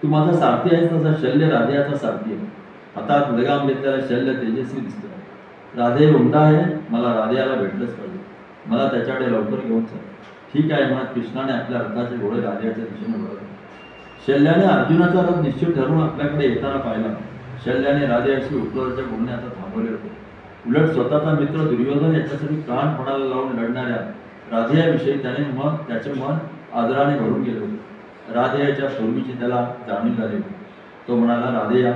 तू माझा सारथी आहेस तसा शल्य राधेयाचा सारथी आहे. हातात लगाम घेतलेला शल्य तेजस्वी दिसतो. राधे हुंडा आहे. मला राधेयाला भेटलंच पाहिजे. मला त्याच्याकडे लवकर घेऊन चल. ठीक आहे म्हणत कृष्णाने आपल्या रथाचे घोडे राधेयाच्या दिशेने वळवले. शल्याने अर्जुनाचा रथ निश्चित ठरवून आपल्याकडे येताना पाहिला. शल्याने राधेयाशी उत्तराच्या बोलणे आता थांबवले होते. उलट स्वतःचा मित्र दुर्योधन याच्यासाठी प्राणपणाला लावून लढणाऱ्या राधेयाविषयी त्याचे मन आदराने भरून गेले होते. राधेयाच्या पूर्वीची त्याला जाणीव झाली होती. तो म्हणाला, राधेया,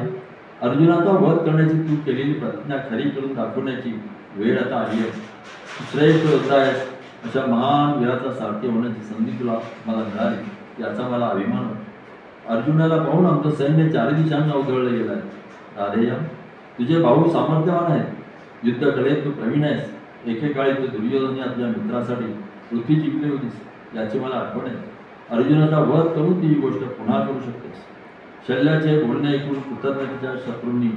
अर्जुनाचा वध करण्याची तू केलेली प्रतिज्ञा खरी करून दाखवण्याची वेळ आता आली आहे. श्रेष्ठ योद्धा आहेस. अशा महान वीराचा सारथी होण्याची संधी तुला मला मिळाली याचा मला अभिमान वाटतो. अर्जुनाला पाहून आमचं सैन्य चारी दिशांना उधळलं गेलं आहे. राधेया, तुझे भाऊ सामर्थ्यवान आहेत. युद्धकलेत तू प्रवीण आहेस. एकेकाळी तू दुर्योधन आपल्या मित्रासाठी पृथ्वी जिंकली होतीस याची मला आठवण आहे. अर्जुनाचा वध करून ती ही गोष्ट पुन्हा करू शकतेस. शल्याचे बोलणे ऐकून कृतज्ञतेच्या शत्रूंनी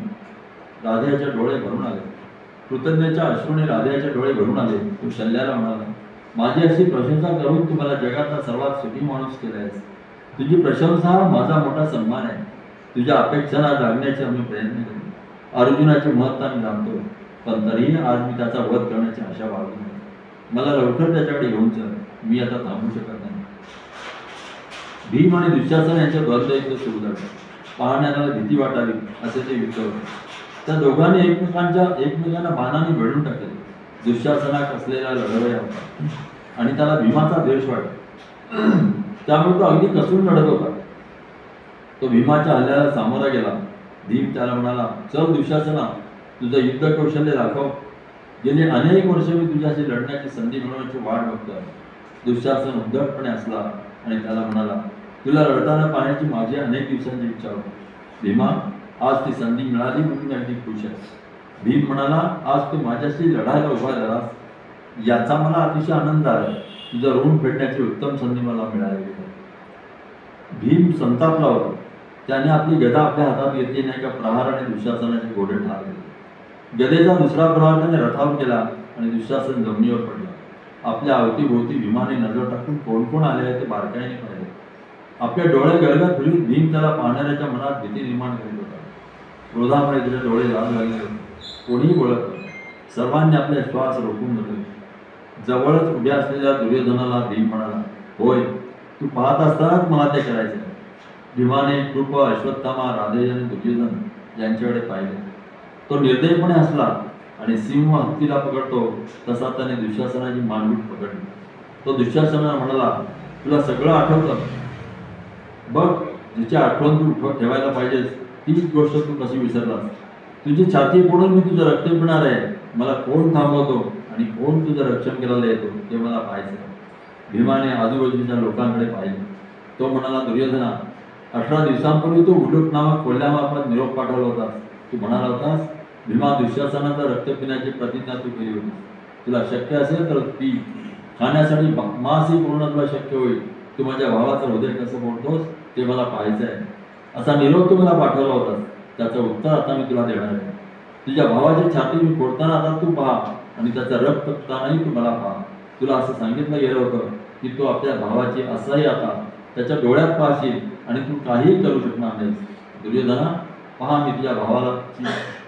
राधेयाचे डोळे भरून आले. कृतज्ञतेच्या अश्रूने राधेयाचे डोळे भरून आले. तो शल्याला म्हणाला, माझी अशी प्रशंसा करून तू मला जगातला सर्वात सुखी माणूस केला आहेस. तुझी प्रशंसा माझा मोठा सन्मान आहे. तुझ्या अपेक्षांना जागण्याचे आम्ही प्रयत्न करू. अर्जुनाचे महत्त्व मी जाणतो, पण तरीही आज मी त्याचा वध करण्याची आशा बाळगली नाही. मला लवकर त्याच्याकडे घेऊन चल. मी आता थांबू शकत नाही. भीम आणि दुःशासन यांच्या द्वंद्व युद्ध सुरू झाले. पाहण्याला भीती वाटावी असे ते युद्ध होते. त्या दोघांनी एकमेकांना बाणाने भिडून टाकले. दुःशासनात असलेला लढवया होता आणि त्याला भीमाचा द्वेष वाटला. त्यामुळे तो अगदी कसून लढत होता. तो भीमाच्या हल्ल्याला सामोरा गेला. भीम त्याला म्हणाला, चल दुःशासना, तुझं युद्ध कौशल्य दाखव. गेली अनेक वर्ष मी तुझ्याशी लढण्याची संधी मिळवण्याची वाट बघतोय. दुःशासन उद्धटपणे असला आणि त्याला म्हणाला, तुला लढताना पाहण्याची माझी अनेक दिवसांची इच्छा होती. भीमा, आज ती संधी मिळाली म्हणून मी अगदी खुश आहे. भीम म्हणाला, आज तू माझ्याशी लढायला उभा झालास याचा मला अतिशय आनंद आहे. तुझं ऋण फेडण्याची उत्तम संधी मला मिळाली. भीम संतापला होता. त्याने आपली गदा आपल्या हातात घेतली नाही का प्रहाराने दुःशासनाचे घोडे ठार केले. गदेचा दुसरा प्रहार त्याने रथावर केला आणि दुःशासन जमिनीवर पडला. आपल्या अवतीभोवती भीमाने नजर टाकून कोण कोण आले आहे ते बारकाईने पाहिले. आपल्या डोळे गळगळत फिरून भीम त्याला पाहणाऱ्याच्या मनात भीती निर्माण करीत होता. क्रोधामुळे त्याचे डोळे लाल लागले होते. कोणीही बोलत नव्हते. सर्वांनी आपले श्वास रोखून धरले. जवळच उभ्या असलेल्या दुर्योधनाला भीम म्हणाला, होय, तू पाहत असतानाच मला ते करायचे. भीमाने कृप, अश्वत्थामा, राधेय आणि दुर्योधन यांच्याकडे पाहिले. तो निर्दयपणे हसला आणि सिंह हत्तीला पकडतो तसा त्याने दुःशासनाची मानगूट पकडली. तो दुःशासनाला म्हणाला, तुला सगळं आठवतं बघ, जिची आठवण तू ठेवायला पाहिजेस तीच गोष्ट तू कशी विसरलास. तुझी छाती फोडून मी तुझं रक्त पिणार आहे. मला कोण थांबवतो आणि कोण तुझं रक्षण करायला येतो ते मला पाहायचं. भीमाने आजूबाजूच्या लोकांकडे पाहिले. तो म्हणाला, दुर्योधना, 18 दिवसांपूर्वी तू उडूक नामक कोल्ह्यामार्फत निरोप पाठवला होतास. तू म्हणाला होतास, भीमा, दुःशासनाचा रक्त पिण्याची प्रतिज्ञा तू केली होती. तुला शक्य असेल तर पी. खाण्यासाठी मांसही पूर्ण तुला शक्य होईल. तू माझ्या भावाचं हृदय कसं मोडतोस ते मला पाहायचं आहे. असा निरोप तू मला पाठवला होतास. त्याचं उत्तर आता मी तुला देणार आहे. तुझ्या भावाची छाती मी फोडताना आता तू पहा आणि त्याचं रक्त पितानाही तू मला पहा. तुला असं सांगितलं गेलं होतं की तू आपल्या भावाची असाही आता त्याच्या डोळ्यात पाहशील आणि तू काहीही करू शकणार नाहीस. दुर्योधना, पहा, मी तुझ्या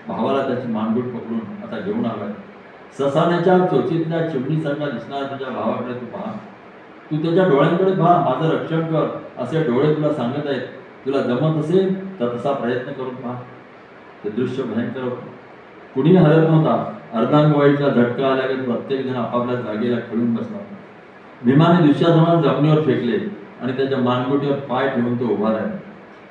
भावाला त्याची मानगूट पकडून आता घेऊन आलोय. ससाण्याच्या चोचीतल्या चिमणीसारखा दिसणाऱ्या तुझ्या भावाकडे तू पहा. तू त्याच्या डोळ्यांकडे पहा. माझं रक्षण कर असे डोळे तुला सांगत आहेत. तुला जमत असेल तर तसा प्रयत्न करून पहा. ते दृश्य भयंकर होतं. कुणी हलत नव्हता. अर्धांगवाईचा झटका आल्यागत प्रत्येक जण आपापल्या जागेला खेळून बसला. भीमाने दुःशासनाला जमिनीवर फेकले आणि त्याच्या मानगुटीवर पाय ठेवून तो उभा राहिला.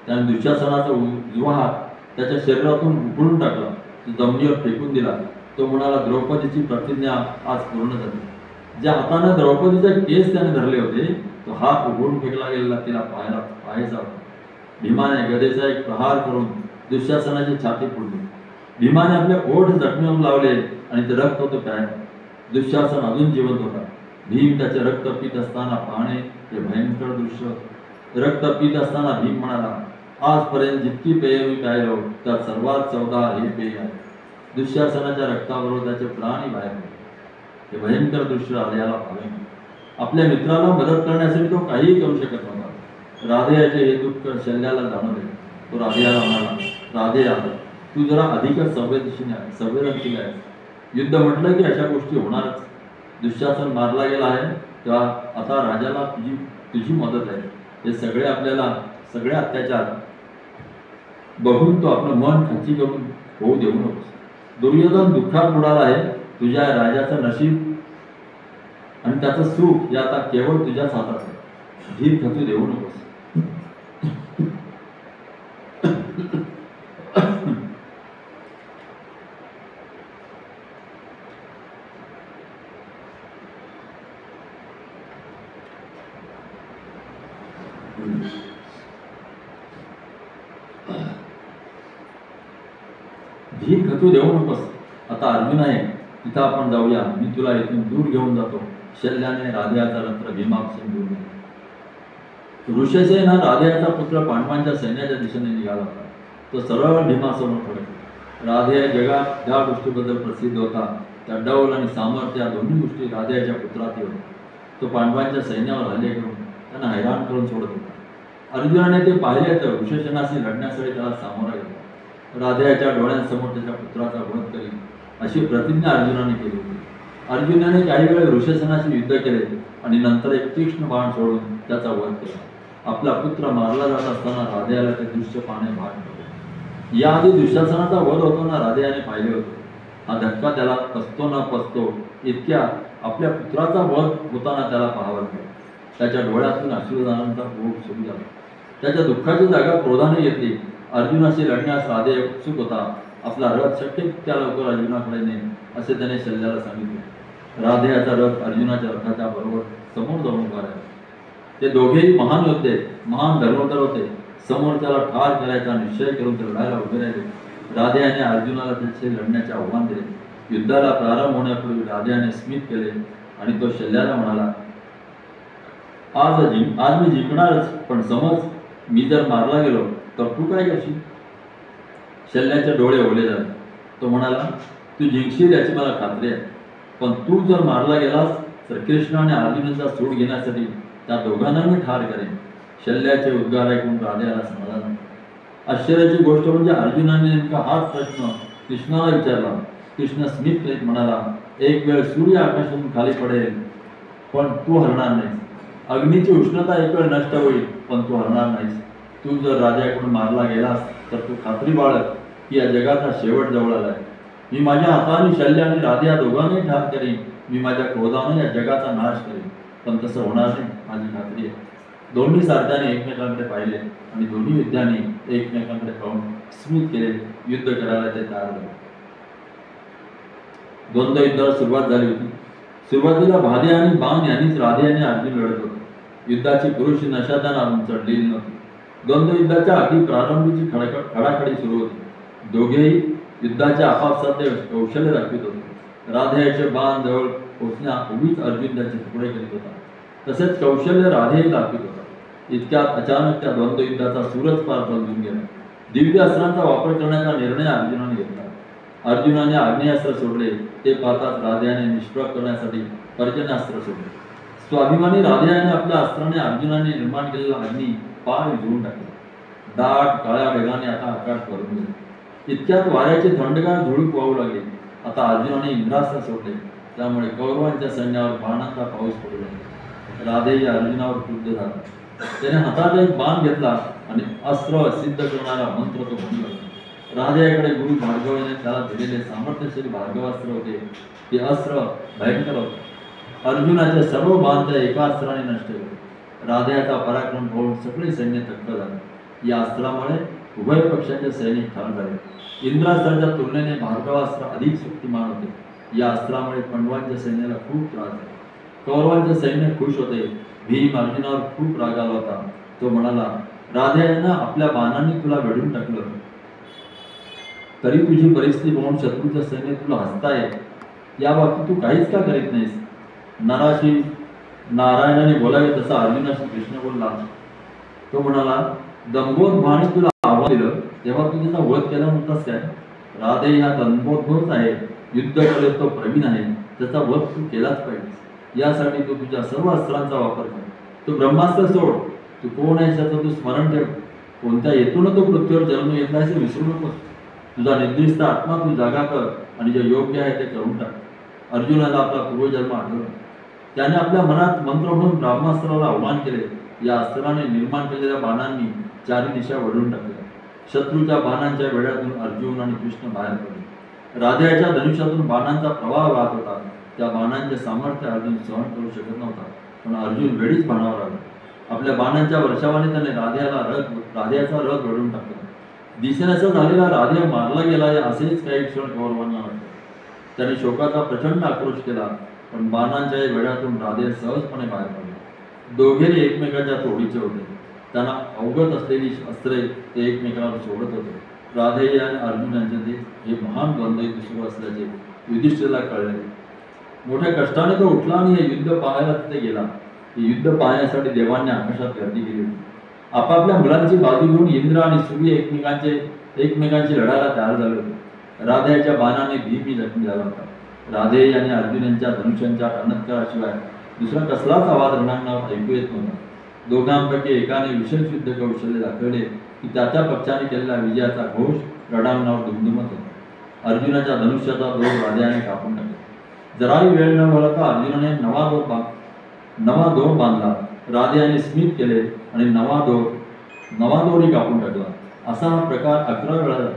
त्याने दुःशासनाचा उजवा हात त्याच्या शरीरातून उकळून टाकला. तो जमिनीवर फेकून दिला. तो म्हणाला, द्रौपदीची प्रतिज्ञा आज पूर्ण झाली. ज्या हाताने द्रौपदीचे केस त्याने धरले होते तो हात उघडून फेकला गेलेला तिला पाहायचा होता. भीमाने गदेचा एक प्रहार करून दुःशासनाची छाती फोडली. भीमाने आपले ओठ जखमेवर लावले आणि ते रक्त होते प्यायला. दुःशासन अजून जिवंत होता. भीम त्याचे रक्त पित असताना पाहणे हे भयंकर दृश्य. रक्त पित असताना भीम म्हणाला, आजपर्यंत जितकी पेय मी प्यायलो त्यात सर्वात चवदार हे पेय आहे. दुःशासनाच्या रक्ताबरोबर त्याचे प्राणी बाहेर होते. हे भयंकर दृश्य राधेयाला पाहावे. आपल्या मित्राला मदत करण्यासाठी तो काहीही करू शकत नव्हता. राधेयाचे हे दुःख शल्याला जाणवले. तो राधेयाला म्हणाला, राधेया, तू जरा अधिकच संवेदनशील आहे. युद्ध म्हटलं की अशा गोष्टी होणारच. दुःशासन मारला गेला आहे तेव्हा आता राजाला तुझी मदत आहे. हे सगळे अत्याचार बघून तो आपलं मन खच्ची करून होऊ देऊ नकोस. दुर्योधन दुःखात बुडाला आहे. तुझ्या राजाचं नशीब आणि त्याचं सुख हे आता केवळ तुझ्याच हातात आहे. धीर खचू देऊ नकोस. धीर खचू देऊ नकोस. आता अर्जुन आहे तिथं आपण जाऊया. मी तुला इथून दूर घेऊन जातो. शल्याने राधेयाचा रथ भीमापासून दूर नेला. ऋषसेन हा राधेयाचा पुत्र पांडवांच्या सैन्याच्या दिशेने निघाला होता. तो सरळ भीमासमोर फडकला. राधेय जगात ज्या गोष्टीबद्दल प्रसिद्ध होता त्या डौल आणि सामर्थ्य या दोन्ही गोष्टी राधेयाच्या पुत्रात होत्या. तो पांडवांच्या सैन्यावर हल्ले करून त्यांना हैराण करून सोडत होता. अर्जुनाने ते पाहिले तर ऋषसेनाशी लढण्यासाठी त्याला सामोरा गेला. राधेयाच्या डोळ्यांसमोर त्याच्या पुत्राचा वध करील अशी प्रतिज्ञा अर्जुनाने केली होती. अर्जुनाने काही वेळ ऋषसेनाशी युद्ध केले आणि नंतर एक तीक्ष्ण बाण सोडून त्याचा वध केला. आपला पुत्र मारला जात असताना राधेयाला ते दृश्य पाहणे भाग पडले. याआधी दुःशासनाचा वध होताना राधेयाने पाहिले होते. हा धक्का त्याला पचतो न पचतो इतक्या आपल्या पुत्राचा वध होताना त्याला पाहावा लागला. त्याच्या डोळ्यातून अश्रुधानांचा ओघ सुरू झाला. त्याच्या दुःखाची जागा क्रोधाने घेतली. अर्जुनाशी लढण्यास राधेय उत्सुक होता. आपला रथ शक्य तितक्या लवकर अर्जुनाकडे ने असे त्याने शल्याला सांगितले. राधेयाचा रथ अर्जुनाच्या रथाच्या बरोबर समोर जाऊन उभा राहिला. ते दोघेही महान योद्धे, महान धर्मधर होते. समोर त्याला ठार करायचा निश्चय करून ते लढायला उभे राहिले. राधेयाने अर्जुनाला त्याचे लढण्याचे आव्हान दिले. युद्धाला प्रारंभ होण्यापूर्वी राधेयाने स्मित केले आणि तो शल्याला म्हणाला, आज मी जिंकणारच, पण समज मी जर मारला गेलो तर तू काय करशील? शल्याचे डोळे ओले झाले. तो म्हणाला, तू जिंकशील याची मला खात्री आहे. पण तू जर मारला गेलास तर कृष्ण आणि अर्जुनाचा सूड घेण्यासाठी त्या दोघांना मी ठार करेन. शल्याचे उद्गार ऐकून राधेला समाधान. आश्चर्याची गोष्ट म्हणजे अर्जुनाने नेमका हाच प्रश्न कृष्णाला विचारला. कृष्ण स्मित करीत म्हणाला, एक वेळ सूर्य आकाशातून खाली पडेल पण तू हरणार नाहीस. अग्नीची उष्णता एक वेळ नष्ट होईल पण तू हरणार नाहीस. तू जर राजाकडून मारला गेलास तर तू खात्री बाळग की या जगाचा शेवट जवळ आलाय. मी माझ्या हाताने शल्य आणि राधे या दोघांनाही ठार करेन. मी माझ्या क्रोधाने या जगाचा नाश करेन. पण तसं होणार नाही, माझी खात्री आहे. दोन्ही सारख्याने एकमेकांकडे पाहिले आणि दोन्ही युद्धाने एकमेकांकडे पाहून स्मित केले. युद्ध करायला ते तयार झाले. द्वंद्व युद्धाला सुरुवात झाली होती. सुरुवातीला भाले आणि बाण यांनीच राधे आणि अर्जुन लढत होते. युद्धाची पुरुष नशादान अजून चढलेली नव्हती. द्वंद्व युद्धाच्या अगदी प्रारंभीची खडाखडी सुरू होती. दोघेही युद्धाचे आपापसातले कौशल्य दाखवित होते. राधेचे बाण जवळ पोहोचण्यापूर्वीच अर्जुन त्याचे तुकडे करीत होता. तसेच कौशल्य राधेही दाखवित होता. इतक्यात अचानक त्या द्वंद्व युद्धाचा सूरज पार बदलून गेला. दिव्य अस्त्रांचा वापर करण्याचा निर्णय अर्जुनाने घेतला. अर्जुनाने आग्नेयास्त्र सोडले. ते पाहताच राधेने निष्प्रभ करण्यासाठी पर्जन्यास्त्र सोडले. स्वाभिमानी राधेने आपल्या अस्त्राने अर्जुनाने निर्माण केलेला अग्नी पार विझवून टाकला. दाट काळ्या वेगाने आता आकाश भरून गेले. इतक्यात वाऱ्याचे थंडगार झुळूक वाहू लागले. आता अर्जुनाने इंद्रास्त्र सोडले. त्यामुळे कौरवांच्या सैन्यावर बाणांचा पाऊस पडू लागला. राधेही अर्जुनावर क्रुद्ध झाला. त्याने हातात एक बाण घेतला आणि अस्त्र सिद्ध करणारा मंत्र तो म्हणू लागला. राधेकडे गुरु भार्गवाने त्याला दिलेले सामर्थ्यशाली भार्गवास्त्र होते. ते अस्त्र भयंकर होते. अर्जुनाचे सर्व बाण त्या एका अस्त्राने नष्ट केले. राधेचा पराक्रम पाहून सगळे सैन्य थक्क झाले. या अस्त्रामुळे उभय पक्षांचे सैनिक ठार झाले. इंद्रास्त्राच्या तुलनेने भार्गवास्त्र अधिक शक्तिमान होते. या अस्त्रामुळे पांडवांच्या सैन्याला खूप त्रास झाला. कौरवांचे सैन्य खुश होते. भीम अर्जुनावर खूप राग आला होता. तो म्हणाला, राधेनं आपल्या बाणांनी तुला वेढून टाकलं, तरी तुझी परिस्थिती पाहून शत्रूचं सैन्य तुला हसताय. या बाबतीत तू काहीच का करीत नाहीस? नराशी नारायणाने बोलावे तसा अर्जुनाशी कृष्ण बोलला. तो म्हणाला, दंभोद्भाने तुला आव्हान दिलं तेव्हा तू त्याचा वध केला नव्हतास काय? राधे हा दंभोद्भवच आहे. युद्ध कलेत तो प्रवीण आहे. त्याचा वध तू केलाच पाहिजे. यासाठी तू तुझ्या सर्व अस्त्रांचा वापर कर. तू ब्रह्मास्त्र सोड. तू कोण आहेस याचं तू स्मरण ठेव. कोणत्या हेतून तो पृथ्वीवर जन्म घेतला हे विसरू नकोस. तुझा निर्दिष्ट आत्मा तू जागा कर आणि जे योग्य आहे ते करून टाक. अर्जुनाला आपला पूर्वजन्म आठवला. त्याने आपल्या मनात मंत्र म्हणून ब्रह्मास्त्राला आव्हान केले. या अस्त्राने निर्माण केलेल्या बाणांनी चारी दिशा वळून टाकल्या. शत्रूच्या बाणांच्या वेढ्यातून अर्जुन आणि कृष्ण बाहेर पडले. राधेच्या धनुष्यातून बाणांचा प्रवाह वाहत होता. त्या बाणांचे सामर्थ्य अर्जुन सहन करू शकत नव्हता. पण अर्जुन वेळीच बाणावर आला. आपल्या बाणांच्या वर्षावाने त्याने राधेचा रथ वळून टाकला. दिसेनासा झालेला राधे मारला गेला असेच काही क्षण कौरवांना वाटले. त्याने शोकाचा प्रचंड आक्रोश केला. पण बाणांच्या वेढ्यातून राधे सहजपणे बाहेर पडले. दोघेही एकमेकांच्या तोडीचे होते. त्यांना अवगत असलेली अस्त्रे ते एकमेकांवर सोडत होते. राधे आणि अर्जुन यांच्यातील हे महान द्वंद्व सुरू असल्याचे युधिष्ठिराला कळले. मोठ्या कष्टाने तो उठला आणि हे युद्ध पाहायला तिथे गेला. हे युद्ध पाहण्यासाठी देवांनी आकाशात गर्दी केली होती. आपापल्या मुलांची बाजू घेऊन इंद्र आणि सूर्य एकमेकांशी लढायला तयार झाले होते. राधेच्या बाणाने भीमी जखमी झाला होता. राधे आणि अर्जुन यांच्या धनुष्यांच्या टणत्काराशिवाय दुसरा कसलाच आवाज रणांगणावर ऐकू येत नव्हता. दोघांपैकी एकाने विशेष युद्ध कौशल्य दाखवले की त्याच्या पक्षाने केलेला विजयाचा घोष रणांगणावर दुमदुमत होता. अर्जुनाच्या धनुष्याचा दोर राधेने कापून टाकला. जराही वेळ न घालवता अर्जुनाने नवा दोर बांधला. राधेने स्मित केले आणि नवा दोरही कापून टाकला. असा हा प्रकार 11 वेळा झाला.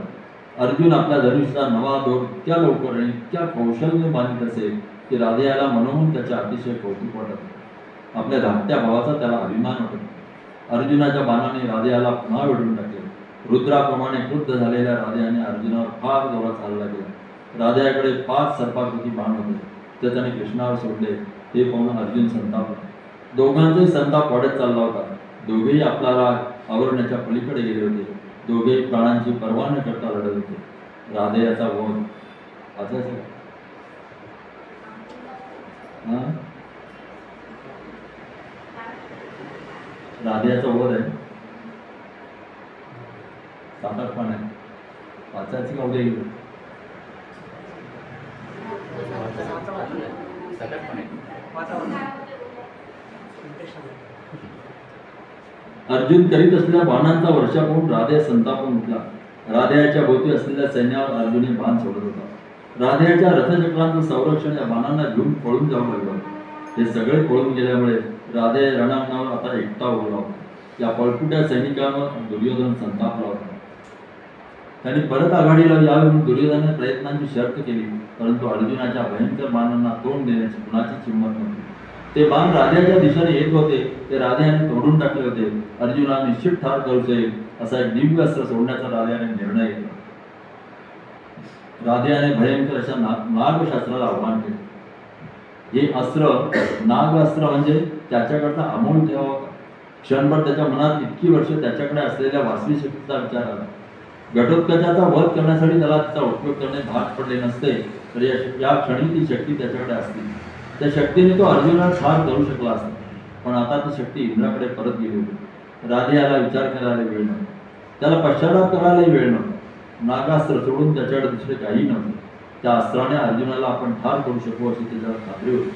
अर्जुन आपल्या धनुष्याचा नवा दोर इतक्या लवकर आणि इतक्या कौशल्याने बांधित असेल की राधेला मनोमन त्याचे अतिशय कौतुक वाटत. आपल्या धाकट्या भावाचा त्याला अभिमान वाटत. अर्जुनाच्या बाणाने राधेला पुन्हा वेढून टाकले. रुद्राप्रमाणे क्रुद्ध झालेल्या राधेने अर्जुनावर फार जोरात हल्ला केला. राधेकडे 5 सर्पाकृती बाण होते. ते त्याने कृष्णावर सोडले. ते पाहून अर्जुन संतापला. दोघांचाही संताप वाढत चालला होता. दोघेही आपला राग आवरण्याच्या पलीकडे गेले होते. दोघेही प्राणांची पर्वा न करता लढत होते. राधे याचा वध वाचायचा राधेचा वध आहे. 7-8 पान आहे. वाचायची का उद्या अर्जुन करीत असलेल्या बाणांचा वर्षा पाहून राधे संतापून उठला. राधेयाच्या भोवती असलेल्या सैन्यावर अर्जुने बाण सोडत होता. राधेयाच्या रथचक्रांचं संरक्षण या बाणांना घेऊन पळून जाऊ लागलं. हे सगळे पळून गेल्यामुळे राधे रणांगणावर आता एकटा उरला होता. या पळकुट्या सैनिकांवर दुर्योधन संतापला होता. त्यांनी परत आघाडीला यावे म्हणून दुर्योधनाने प्रयत्नांची शर्त केली, परंतु अर्जुनाच्या भयंकर बाणांना तोंड देण्याची कुणाचीच हिंमत नव्हती. ते बाण राधेच्या दिशेने येत होते, ते राधेयाने तोडून टाकले होते. अर्जुना निश्चित ठार करूच येईल असा एक दिव्य अस्त्र सोडण्याचा राधेयाने निर्णय घेतला. राधेयाने भयंकर अशा नागशास्त्राला आव्हान केले. हे अस्त्र नागास्त्र म्हणजे त्याच्याकडचा अमोल ठेवा होता. क्षणभर त्याच्या मनात इतकी वर्ष त्याच्याकडे असलेल्या वास्तविक शक्तीचा विचार आला. घटोत्कचाचा वध करण्यासाठी त्याला तिचा उपयोग करणे भाग पडले नसते, तर या क्षणी ती शक्ती त्याच्याकडे असती. त्या शक्तीने तो अर्जुनाला ठार करू शकला असता, पण आता ती शक्ती इंद्राकडे परत गेली होती. राधेयाला विचार करायला वेळ नव्हता, त्याला पश्चाताप करायलाही वेळ नव्हता. नागास्त्र सोडून त्याच्याकडे दुसरे काही नव्हते. त्या अस्त्राने अर्जुनाला आपण ठार करू शकू अशी त्याच्याला खात्री होती.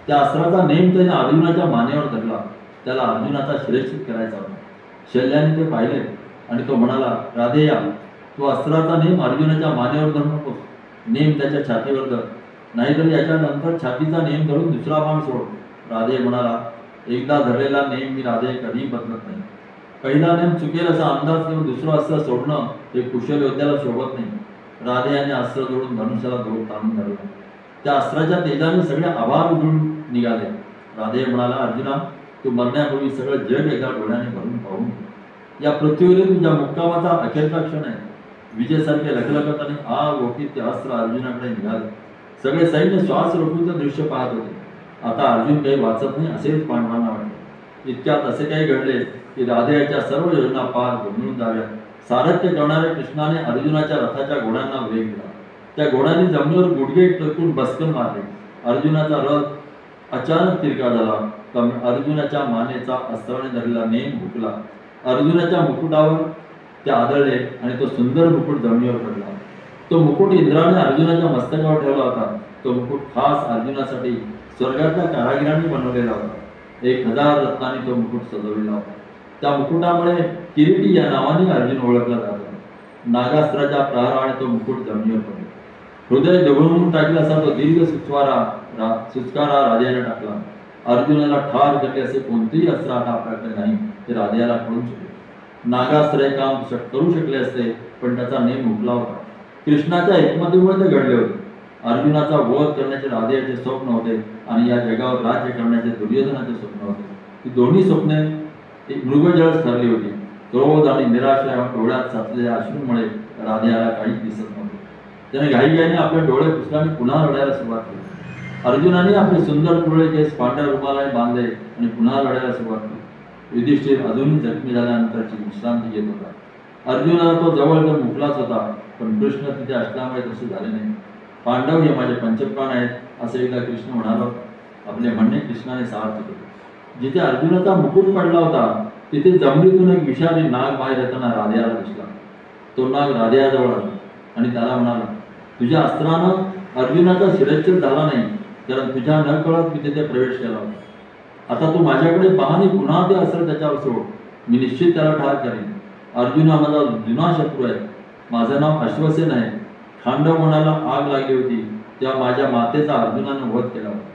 त्या अस्त्राचा नेम त्याने अर्जुनाच्या मानेवर धरला. त्याला अर्जुनाचा शिरच्छेद करायचा होता. शल्याने ते पाहिले आणि तो म्हणाला, राधेया, तो अस्त्राचा नेम अर्जुनाच्या मानेवर धरू नकोस. नेम त्याच्या छातीवर धर, नाहीतर याच्यानंतर छातीचा नेम धरून दुसरा बाण सोड. राधे म्हणाला, एकदा धरलेला नेम मी राधे कधीही बदलत नाही. पहिला नेम चुकेल असा अंदाज घेऊन दुसरं अस्त्र सोडणं हे कुशल योद्ध्याला शोभत नाही. राधे याने अस्त्र जोडून धनुष्याला दूर ताणून धरला. त्या अस्त्राच्या तेजाने सगळे आभार उधळून निघाले. राधे म्हणाला, अर्जुना, तू मरण्यापूर्वी सगळं जग एकदा डोळ्याने भरून पाहून या पृथ्वीवरील तुझ्या मुक्कामाचा अखेरचा क्षण आहे. विजेसारखे लखलखत आणि आग ओकीत ते अस्त्र अर्जुनाकडे निघाले. सगळे सैन्य श्वास रोखूनचं दृश्य पाहत होते. आता अर्जुन काही वाचत नाही असेच पांडवांना वाटले. इतक्यात असे काही घडले की राधेयाच्या सर्व योजना पार गोंधळून जाव्या. सारथ्य करणाऱ्या कृष्णाने अर्जुनाच्या रथाच्या घोड्यांना वेग दिला. त्या घोड्यांनी जमिनीवर गुडघे टेकून बसकन मारले. अर्जुनाचा रथ अचानक तिरका झाला. अर्जुनाच्या मानेचा अस्त्राने धरलेला नेम हुकला. अर्जुनाच्या मुकुटावर ते आदळले आणि तो सुंदर मुकुट जमिनीवर पडला. तो मुकुट इंद्राने अर्जुनाच्या मस्तकावर ठेवला होता. तो मुकुट खास अर्जुनासाठी स्वर्गातल्या कारागिरांनी बनवलेला होता. 1000 रत्नांनी तो मुकुट सजवलेला होता. त्या मुकुटामुळे किरीटी या नावाने अर्जुन ओळखला जातो. नागास्त्राच्या प्रहाराने तो मुकुट जमिनीवर पडला. हृदय दबवून टाकला असा तो दीर्घ सुचकारा राधेयाने टाकला. अर्जुनाला ठार करले असे कोणतेही अस्त्र आता आपल्याकडे नाही, ते राधेयाला कळून चुकले. नागास्त्र हे काम करू शकले असते, पण त्याचा नेम हुकला होता. कृष्णाच्या एकमतीमुळे ते घडले होते. अर्जुनाचा वध करण्याचे राधेयाचे स्वप्न होते आणि या जगावर राज्य करण्याचे दुर्योधनाचे स्वप्न होते. ही दोन्ही स्वप्ने एक मृगजळच ठरली होती. क्रोध आणि निराशा डोळ्यात साचलेल्या अश्रूंमुळे राधेयाला काहीच दिसत नव्हते. त्याने घाईघाईने आपले डोळे पुसल्याने पुन्हा रडायला सुरुवात केली. अर्जुनाने आपले सुंदर कुरळे केस पांढऱ्या रुमालाने बांधले आणि पुन्हा रडायला सुरुवात केली. युधिष्ठिर अजूनही जखमी झाल्यानंतरची विश्रांती घेत होता. अर्जुनाला तो जवळजवळ मुकलाच होता, पण कृष्ण तिथे असल्यामुळे तसे झाले नाही. पांडव हे माझे पंचप्राण आहेत असे एकदा कृष्ण म्हणाला होता. आपले म्हणणे कृष्णाने सार्थ केले. जिथे अर्जुनाचा मुकुट पडला होता तिथे जमिनीतून एक विषारी नाग बाहेर येताना राधेयाला दिसला. तो नाग राधेयाजवळ आला आणि त्याला म्हणाला, तुझ्या अस्त्रानं अर्जुनाचा शिरच्छेद झाला नाही, कारण तुझ्या न कळत मी तिथे प्रवेश केला होता. आता तू माझ्याकडे पाहणी पुन्हा ते अस्त्र त्याच्यावर सोड. मी निश्चित त्याला ठार करेन. अर्जुन हा माझा जुना शत्रू आहे. माझं नाव अश्वसेन आहे. खांडव मनाला आग लागली होती तेव्हा माझ्या मातेचा अर्जुनाने वध केला होता.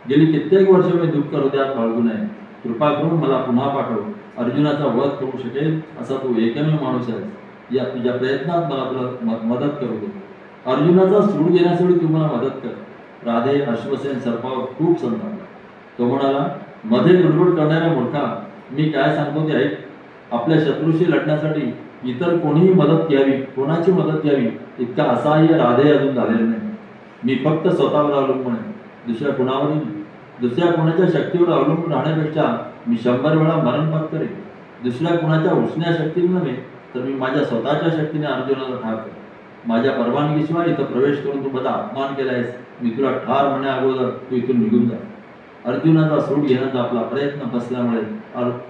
गेली कित्येक वर्ष मी दुःख हृदयात बाळगून आहे. कृपा करून मला पुन्हा पाठव. अर्जुनाचा वध करू शकेल असा तू एकमेव माणूस आहेस. या तुझ्या प्रयत्नात मला तुला मदत करू दे. अर्जुनाचा सूड घेण्यासाठी तू मला मदत कर. राधे अश्वसेन सर्पावर खूप संतापला. तो म्हणाला, मध्ये लुडबुड करणाऱ्या मूर्खा, मी काय सांगतो ते ऐक. आपल्या शत्रूशी लढण्यासाठी इतर कोणीही मदत घ्यावी, कोणाची मदत घ्यावी इतका असहाय्य राधे अजून झालेला नाही. मी फक्त स्वतःवर अवलंबून आहे, दुसऱ्या कुणावरही. दुसऱ्या कोणाच्या शक्तीवर अवलंबून राहण्यापेक्षा मी 100 वेळा मरण पत्करेन. दुसऱ्या कुणाच्या उष्ण्या शक्तीने नव्हे, तर मी माझ्या स्वतःच्या शक्तीने अर्जुनाला ठार करेन. माझ्या परवानगीशिवाय इथं प्रवेश करून तू माझा अपमान केला आहेस. मी तुला ठार म्हणण्या अगोदर तू इथून निघून जा. अर्जुनाचा सूड घेण्याचा आपला प्रयत्न फसल्यामुळे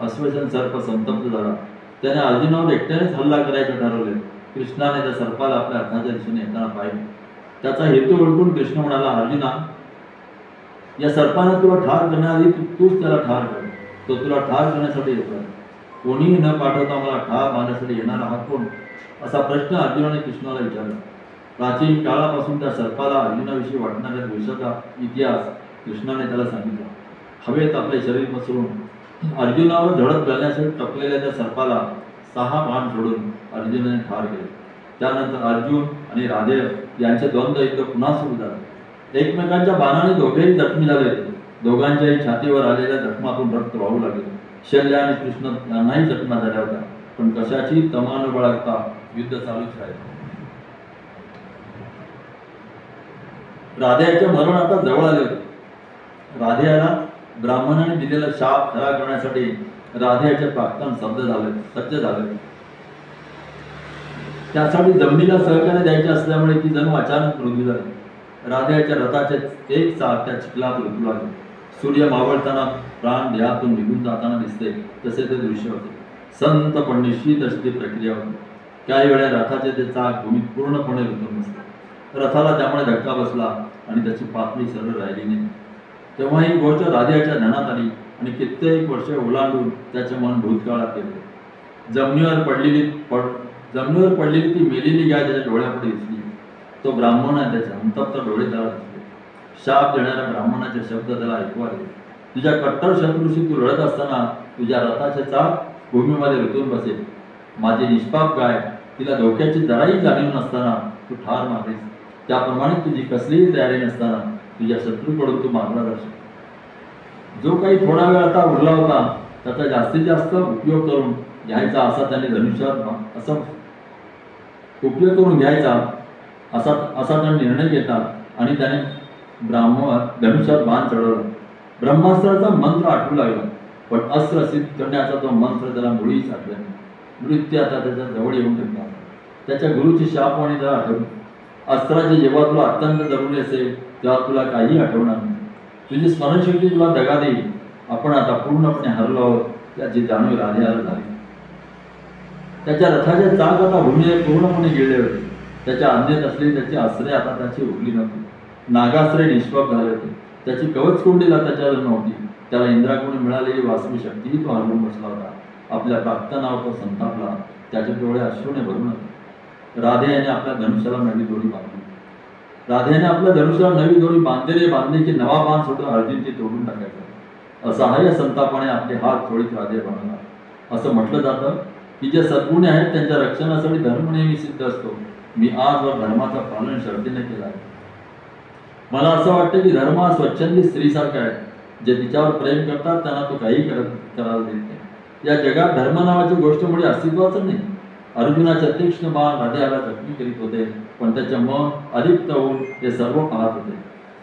अश्वसेन सर्प संतप्त झाला. त्याने अर्जुनावर एकट्यानेच हल्ला करायचे ठरवले. कृष्णाने त्या सर्पाला आपल्या हाताच्या दिशेने येताना पाहिले. त्याचा हेतू ओळखून कृष्ण म्हणाला, अर्जुना, या सर्पानं तुला ठार करण्याआधी तूच त्याला ठार कर. तो तुला ठार करण्यासाठी येतोय. कोणीही न पाठवता मला ठार मारण्यासाठी येणारा हा कोण, असा प्रश्न अर्जुनाने कृष्णाला विचारला. प्राचीन काळापासून त्या सर्पाला अर्जुनाविषयी वाटणाऱ्या द्वेषाचा इतिहास कृष्णाने त्याला सांगितला. हवेत आपले शरीर पसरून अर्जुनावर धडक घालण्यासाठी टपलेल्या त्या सर्पाला 6 बाण सोडून अर्जुनाने ठार केले. त्यानंतर अर्जुन आणि राधे यांचे द्वंद्व युद्ध पुन्हा सुरू झाले. एकमेकांच्या बाणाने दोघेही जखमी झाले होते. दोघांच्याही छातीवर आलेल्या जखमातून रक्त वाहू लागले. शल्य आणि कृष्ण यांनाही जखमा झाल्या होत्या, पण कशाची तमा न बाळगता युद्ध चालूच राहिले. राधेयाचे मरण आता जवळ आले होते. राधेयाला ब्राह्मणाने दिलेला शाप खरा करण्यासाठी राधेयाचे प्राक्तन सज्ज झाले. त्यासाठी जमिनीला सहकार्य द्यायचे असल्यामुळे ती जणू अचानक मृत्यू झाली. राधेयाच्या रथाचे एक चाक त्या चिखलात रुतू लागले. सूर्य मावळताना प्राण देहातून निघून जाताना दिसते तसे ते दृश्य होते. संतपणे निश्चित अशी ती प्रक्रिया होती. काही वेळा रथाचे ते चाक भूमीत पूर्णपणे रुतून बसले. रथाला त्यामुळे धक्का बसला आणि त्याची पातळी सरळ राहिली नाही. तेव्हा ही गोष्ट राधेयाच्या ध्यानात आली आणि कित्येक वर्षे ओलांडून त्याचे मन भूतकाळात गेले. जमिनीवर पडलेली ती मेलेली गाय त्याच्या डोळ्यापुढे दिसली. तो ब्राह्मण आहे, त्याचे संतप्त डोळे त्याला दिसले. शाप देणाऱ्या ब्राह्मणाचे शब्द त्याला ऐकू आले. तुझ्या कट्टर शत्रूशी तू लढत असताना तुझ्या रथाचे चाक भूमीमध्ये रुतून बसेल. माझी निष्पाप गाय, तिला धोक्याची जराही जाणीव नसताना तू ठार मारलीस. त्याप्रमाणे तुझी कसलीही तयारी नसताना तुझ्या शत्रूकडून तू मारला जाशील. जो काही थोडा वेळ आता उरला होता त्याचा जास्तीत जास्त उपयोग करून घ्यायचा असा त्याने त्याने निर्णय घेतला आणि त्याने धनुष्यात बाण चढवला. ब्रह्मास्त्राचा मंत्र आठवू लागला, पण अस्त्र सिद्ध करण्याचा तो मंत्र त्याला मुळीच आठवला नाही. मृत्यू आता त्याच्या जवळ येऊन ठेवला. त्याच्या गुरुची शापवाणी त्याला आठवली. अस्त्राचे जेव्हा तुला अत्यंत जरुरी असेल तेव्हा तुला काही आठवणार नाही. तुझी स्मरणशक्ती तुला दगा देईल. आपण आता पूर्णपणे हरलो आहोत याची जाणीव राधेयाला झाली. त्याच्या रथाचे चाक आता भूमीवर पूर्णपणे गिळले होते. त्याच्या अंधेत असलेली त्याची अस्त्रे आता त्याची उरली नव्हती. नागास्त्रे निष्पाप झाले होते. त्याची कवचकुंडीला त्याच्यावर नव्हती. त्याला इंद्राकडून मिळालेली वासवी शक्तीही तो हरवून बसला होता. आपल्या प्राक्तनावर तो संतापला. त्याचे डोळे अश्रूने भरून होते. राधेयाने आपल्या धनुष्याला नवी दोरी बांधली. बांधले की नवा बाण सोडून अर्जुनची तोडून टाकायचा. असहाय्य संतापाने आपले हात चोळीत राधेय बनवला. असं म्हटलं जातं की जे सद्गुणी आहेत त्यांच्या रक्षणासाठी धर्म नेहमी सिद्ध असतो. मी आजवर धर्माचं पालन शर्तीने केलं आहे. मला असं वाटतं की धर्म हा स्वच्छंदी स्त्रीसारखा आहे. जे तिच्यावर प्रेम करतात त्यांना तो काही करायला देत नाही. या जगात धर्म नावाची गोष्ट म्हणजे अस्तित्वाचं नाही. अर्जुनाचे तीक्ष्ण बाण राधेयाला जखमी करीत होते, पण त्याचे मन अलिप्त होऊन ते सर्व पाहत होते.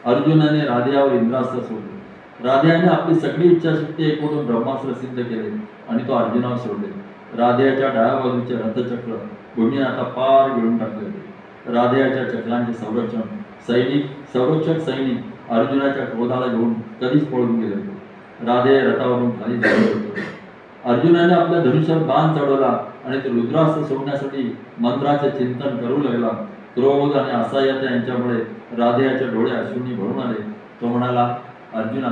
अर्जुनाने राधेयावर इंद्रास्त्र सोडले. राधेयाने आपली सगळी इच्छाशक्ती एकवटून ब्रह्मास्त्र सिद्ध केले आणि तो अर्जुनावर सोडले. राधेयाच्या डाव्या बाजूचे रथचक्र भूमीने आता पार गिळून टाकले होते. राधेयाच्या चक्रांचे संरक्षक सैनिक अर्जुनाच्या क्रोधाला घेऊन कधीच पळून गेले होते. राधेय रथावरून खाली झाले होते. अर्जुनाने आपल्या धनुष्यात बाण चढवला आणि ते रुद्रास्त्र सोडण्यासाठी मंत्राचे चिंतन करू लागला. क्रोध आणि असहाय्यता यांच्यामुळे राधेयाचे डोळे अश्रूंनी भरून आले. तो म्हणाला, अर्जुना,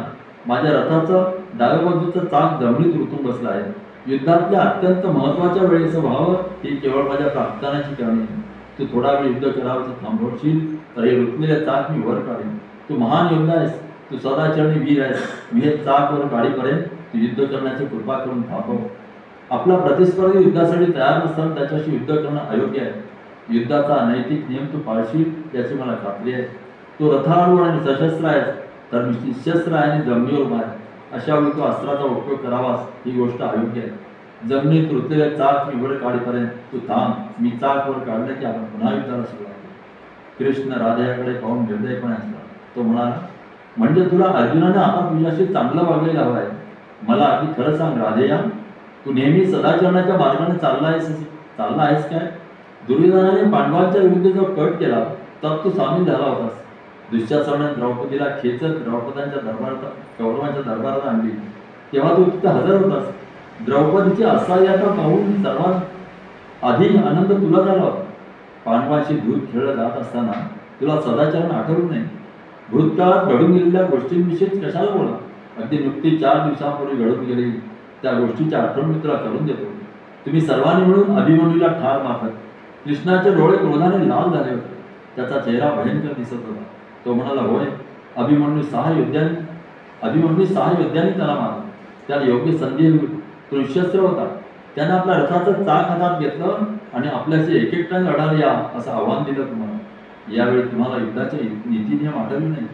माझ्या रथाचं डाव्या बाजूचं चाक जमिनीत रुतून बसलं आहे. युद्धातल्या अत्यंत महत्वाच्या वेळेचं व्हावं ही केवळ माझ्या प्राप्तानाची करणी आहे. तू थोडा वेळ युद्ध करावं थांबवशील तर हे रुतलेले चाक मी वर काढेन. तू महान योद्धा आहेस, तू सदाचरणी वीर आहेस. मी हे चाक वर काढीपर्यंत तू युद्ध करण्याची कृपा करून थांबव. आपला प्रतिस्पर्धी युद्धासाठी तयार नसताना त्याच्याशी युद्ध करणं अयोग्य आहे. युद्धाचा अनैतिक नियम तू पाळशील याची मला खात्री आहे. तू रथारूढ आणि सशस्त्र आहेस, तर मी निशस्त्र आहे आणि जमिनीवर उभा आहे. अशा वेळी तू अस्त्राचा उपयोग करावास ही गोष्ट अयोग्य आहे. जमिनीत रुतलेले चाक मी वर काढीपर्यंत तू थांब. मी चाक वर काढले की आपण पुन्हा युद्धाला सुरुवात करू. कृष्ण राधेयाकडे पाहून निर्दयपणे असला. तो म्हणाला, म्हणजे तुला अर्जुनाने आता तुझ्याशी चांगलं वागलेलं हवं आहे. मला अगदी खरं सांग राधेया, तू नेहमी सदाचरणाच्या मार्गाने चालला आहेस काय? दुर्योधनाने पांडवांच्या विरुद्ध जो कट केला तर तू सामील झाला होतास. दुःशासनाने द्रौपदीला खेचत कौरवांच्या दरबारात आणली तेव्हा तू तिथे हजर होतास. द्रौपदीची असहाय्यता पाहून सर्वात आधी आनंद तुला झाला होता. पांडवांशी दूर खेळला जात असताना तुला सदाचरण आठवलं नाही. भूतकाळात घडून गेलेल्या गोष्टींविषयीच कशाला बोला. अगदी नुकती 4 दिवसांपूर्वी घडून गेली त्या गोष्टीची आठवण मी तुला करून देतो. तुम्ही सर्वांनी मिळून अभिमन्यूला ठार मारत. कृष्णाचे डोळे क्रोधाने लाल झाले होते. त्याचा चेहरा भयंकर दिसत होता. तो म्हणाला, होय, अभिमन्यू 6 योद्ध्यांनी त्याला मारला. त्याला योग्य संधी होती. तो निशस्त्र होता. त्याने आपल्या रथाचं चाक हातात घेतलं आणि आपल्याशी एकट्याने लढायला या असं आव्हान दिलं तुम्हाला. यावेळी तुम्हाला युद्धाचे नीती नियम आठवले नाही.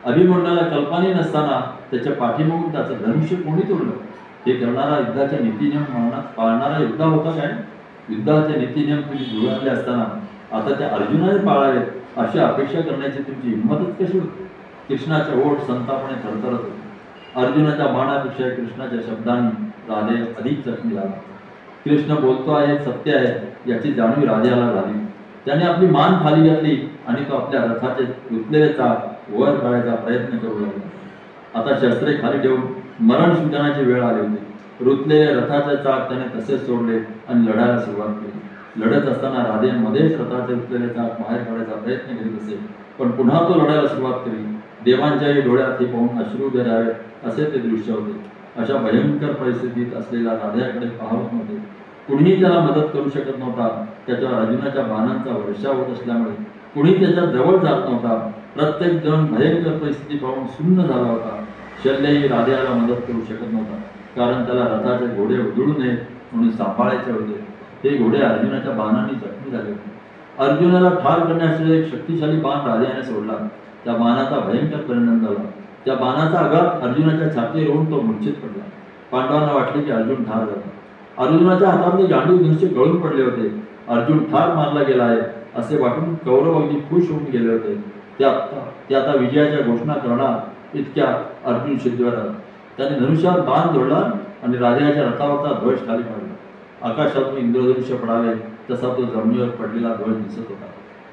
अभिमन्यूला कल्पना नसताना त्याच्या पाठीमागून त्याचं धनुष्य कोणी तोडलं. हे करणारा युद्धाचे नीती नियम पाळणारा योद्धा होता काय. युद्धाचे नीती नियम तुम्ही जुळवले असताना आता त्या अर्जुनाने पाळावेत अशी अपेक्षा करण्याची तुमची हिंमतच कशी होती. कृष्णाचे ओठ संतापाने थरथरत होते. अर्जुनाच्या बाणापेक्षा कृष्णाच्या शब्दांनी राधे अधिक जखमी झाला. कृष्ण बोलतो आहे सत्य आहे याची जाणीव राधेला झाली. त्याने आपली मान खाली घातली आणि तो आपल्या रथाचे रुतलेले चाक वर काढायचा प्रयत्न करू लागला. आता शस्त्रे खाली ठेवून मरण स्वीकारण्याची वेळ आली होती. रुतलेले रथाचे चाक त्याने तसेच सोडले आणि लढायला सुरुवात केली. लढत असताना राधे मध्येच रथाचे रुतलेले चाक बाहेर काढायचा प्रयत्न करीत असे, पण पुन्हा तो लढायला सुरुवात केली. देवांच्याही डोळ्यात हे पाहून अश्रू उभे राहावे असे ते दृश्य होते. अशा भयंकर परिस्थितीत असलेल्या राधेकडे पाहत नव्हते. कुणीही त्याला मदत करू शकत नव्हता. त्याच्यावर अर्जुनाच्या बाणांचा वर्षाव होत असल्यामुळे कुणी त्याच्या जवळ जात नव्हता. प्रत्येक जण भयंकर परिस्थिती पाहून सुन्न झाला होता. शल्यही राधेला मदत करू शकत नव्हता, कारण त्याला रथाचे घोडे उधळू नये म्हणून सांभाळायचे होते. हे घोडे अर्जुनाच्या बाणांनी जखमी झाले होते. अर्जुनाला ठार करण्यासाठी एक शक्तिशाली बाण राधेने सोडला. त्या बाणाचा भयंकर परिणाम झाला. त्या बाणाचा आघात अर्जुनाच्या छातीवर होऊन तो मूर्छित पडला. पांडवांना वाटले की अर्जुन ठार झाला. अर्जुनाच्या हातातले गांडीव धनुष्य गळून पडले होते. अर्जुन ठार मारला गेला आहे असे वाटून कौरव अगदी खुश होऊन गेले होते. ते आता विजयाच्या घोषणा करणार इतक्या अर्जुन सिद्धीवर आला. त्याने धनुष्यावर बाण जोडला आणि राधेच्या रथावरचा ध्वज खाली पाडला. आकाशातून इंद्रधनुष्य पडावे तसा तो जमिनीवर पडलेला ध्वज दिसत होता.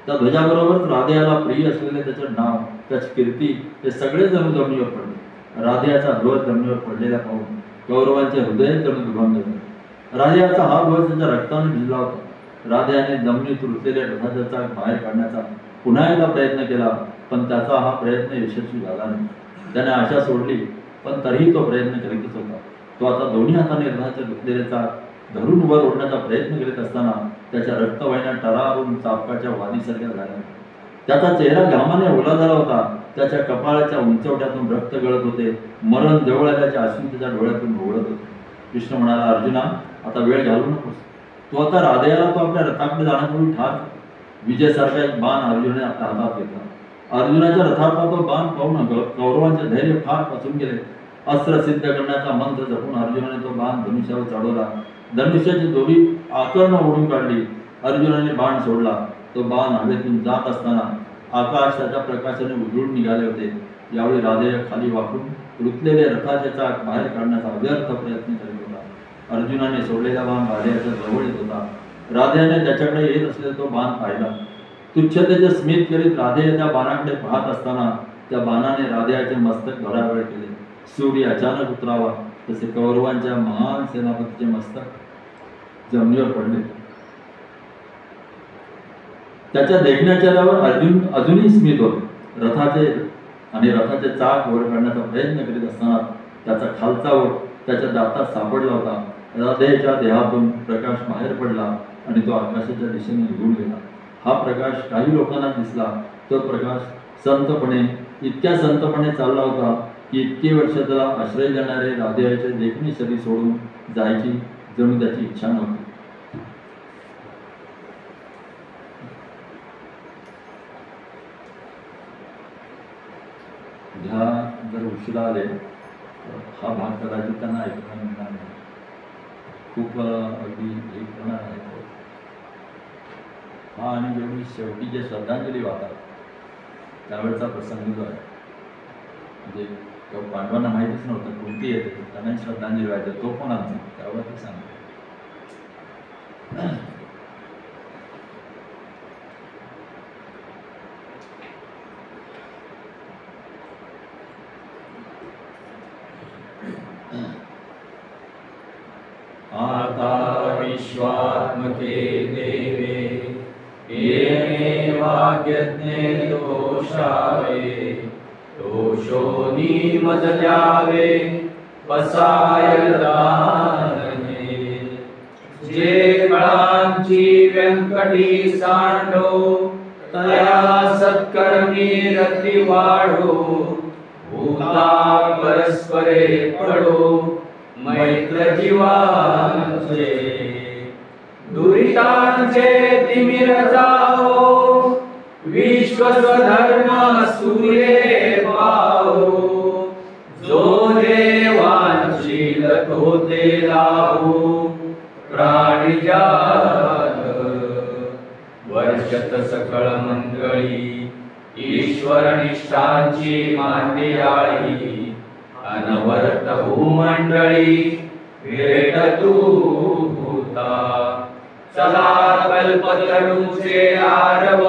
त्या ध्वजाबरोबरच राधेला प्रिय असलेले त्याचे नाव, त्याची कीर्ती हे सगळे जणू जमिनीवर पडले. राधेचा ध्वज जमिनीवर पडलेला पाहून कौरवांचे हृदय जणू दुभांगले. राधेचा हा ध्वज त्याच्या रक्ताने भिजला होता. राधेने जमिनीत रुतलेल्या रथाचा चाक बाहेर काढण्याचा पुन्हा एकदा प्रयत्न केला, पण त्याचा हा प्रयत्न यशस्वी झाला नाही. त्याने आशा सोडली, पण तरीही तो प्रयत्न करीतच होता. तो आता दोन्ही हाताने रथाचे रुतलेले चाक धरून वर ओढण्याचा प्रयत्न करीत असताना त्याच्या रक्तवाहिन्या टरारून चापकाच्या वादीसारख्या झाल्या. त्याचा चेहरा घामाने ओला झाला होता. त्याच्या कपाळाच्या उंचवट्यातून रक्त गळत होते. मरण जवळ आल्याचे अश्रू त्याच्या डोळ्यातून ओघळत होते. कृष्ण म्हणाला, अर्जुना, आता वेळ घालवू नकोस. तो आता राधेला तो आपल्या रथाकडे जाण्यापूर्वी ठार. विजयासारखा एक बाण अर्जुनाने आपल्या हातात घेतला. अर्जुनाच्या रथाचा तो बाण पाहून कौरवांचे धैर्य फार खचून गेले. अस्त्र सिद्ध करण्याचा मंत्र जपून अर्जुनाने तो बाण धनुष्यावर चढवला. धनुष्याची दोरी आकर्ण ओढून काढली. अर्जुनाने बाण सोडला. तो बाण हवेतून जात असताना आकाश त्याच्या प्रकाशाने उजळून निघाले होते. यावेळी राधे खाली वाकून रुतलेले रथाचे चाक बाहेर काढण्याचा व्यर्थ प्रयत्न करीत होता. अर्जुनाने सोडलेला बाण राधेच्या जवळ येत होता. राधेने त्याच्याकडे येत असलेला तो बाण पाहिला. तुच्छतेचे स्मित करीत राधे त्या बाणाकडे पाहत असताना त्या बाणाने राधेचे मस्तक भरावेळ केले. सूर्य अचानक उतरावा तसे कौरवांच्या महान सेनापतीचे मस्तक जमिनीवर पडले. त्याच्या देखण्या चेहऱ्यावर अर्जुन अजूनही स्मित होते. रथाचे चाक वर काढण्याचा प्रयत्न करीत असताना त्याचा खालचा ओठ त्याच्या दातात सापडला होता. राधेच्या देहातून प्रकाश बाहेर पडला आणि तो आकाशाच्या दिशेने निघून गेला. हा प्रकाश काही लोकांना दिसला. तो प्रकाश इतक्या संतपणे चालला होता की इतके वर्ष त्याला आश्रय देणारे राधेचे देखणी शरीर सोडून जायची जणू त्याची इच्छा नव्हती. ह्या जर उशिरा आले हा भाग कदाचित त्यांना ऐकता मिळणार नाही. खूप अगदी हे करणार आहे हा. आणि जेवढी शेवटी जे श्रद्धांजली वाहतात त्यावेळेचा प्रसंग जो आहे, म्हणजे पांडवांना माहितीच नव्हतं कोणती येते, त्यांना श्रद्धांजली व्हायचं तो पण आमचा त्यावर ते सांगतो. आता विश्वात्मके देवे येणे भाग्यज्ञे दोषावे दोषोनी मज द्यावे बसायल दानने जे कळांची व्यंकटी सांडो तया सत्कर्मी रती वाढो भूता परस्परे पडो मैत्र जीवांचे दुरितांचे तिमिर जाओ विश्व स्वधर्म सूर्ये पाओ जो देवांची होते लावो प्राणी जात वर्षत सकळ मंडळी ईश्वर निष्ठांची मांदियाळी अनवरत भूमंडळी भेट तू भूता चला कल्पतरूचे आरव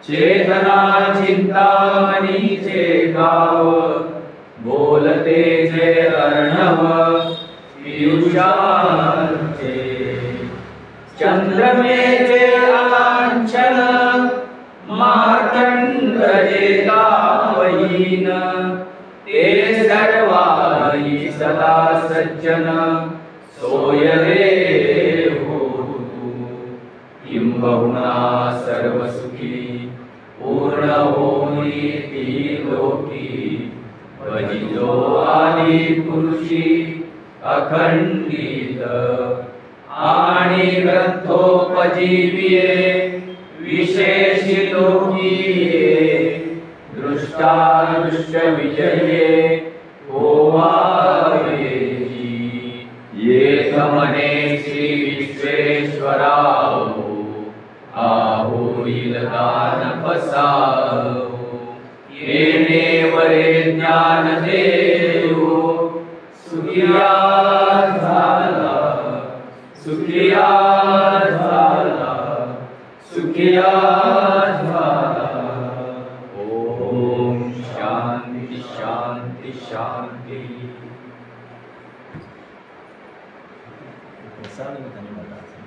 चेतना चिंतामणीचे गाव बोलते जे अर्णव पियुषांचे चंद्रमेचे आलांछन मार्तंड जे गावहीन ते सर्वाई सदा सज्जन सोय रे होतु किंबहुना सर्व सुखी पूर्ण होई ती लोकी भजितो आदि पुरुषी अखंडित आणि ग्रंथोपजीविये विशेषी लोकीये दृष्टादृश्य विजये होवावेजी येथ मने श्री विश्वेश्वराहो आहोईल दान पसाहो येणे वरे ज्ञान देवो सुखिया झाला सुखिया झाला सुखिया झाला ओम शांती शांती शांती प्रसाद धन्यवाद।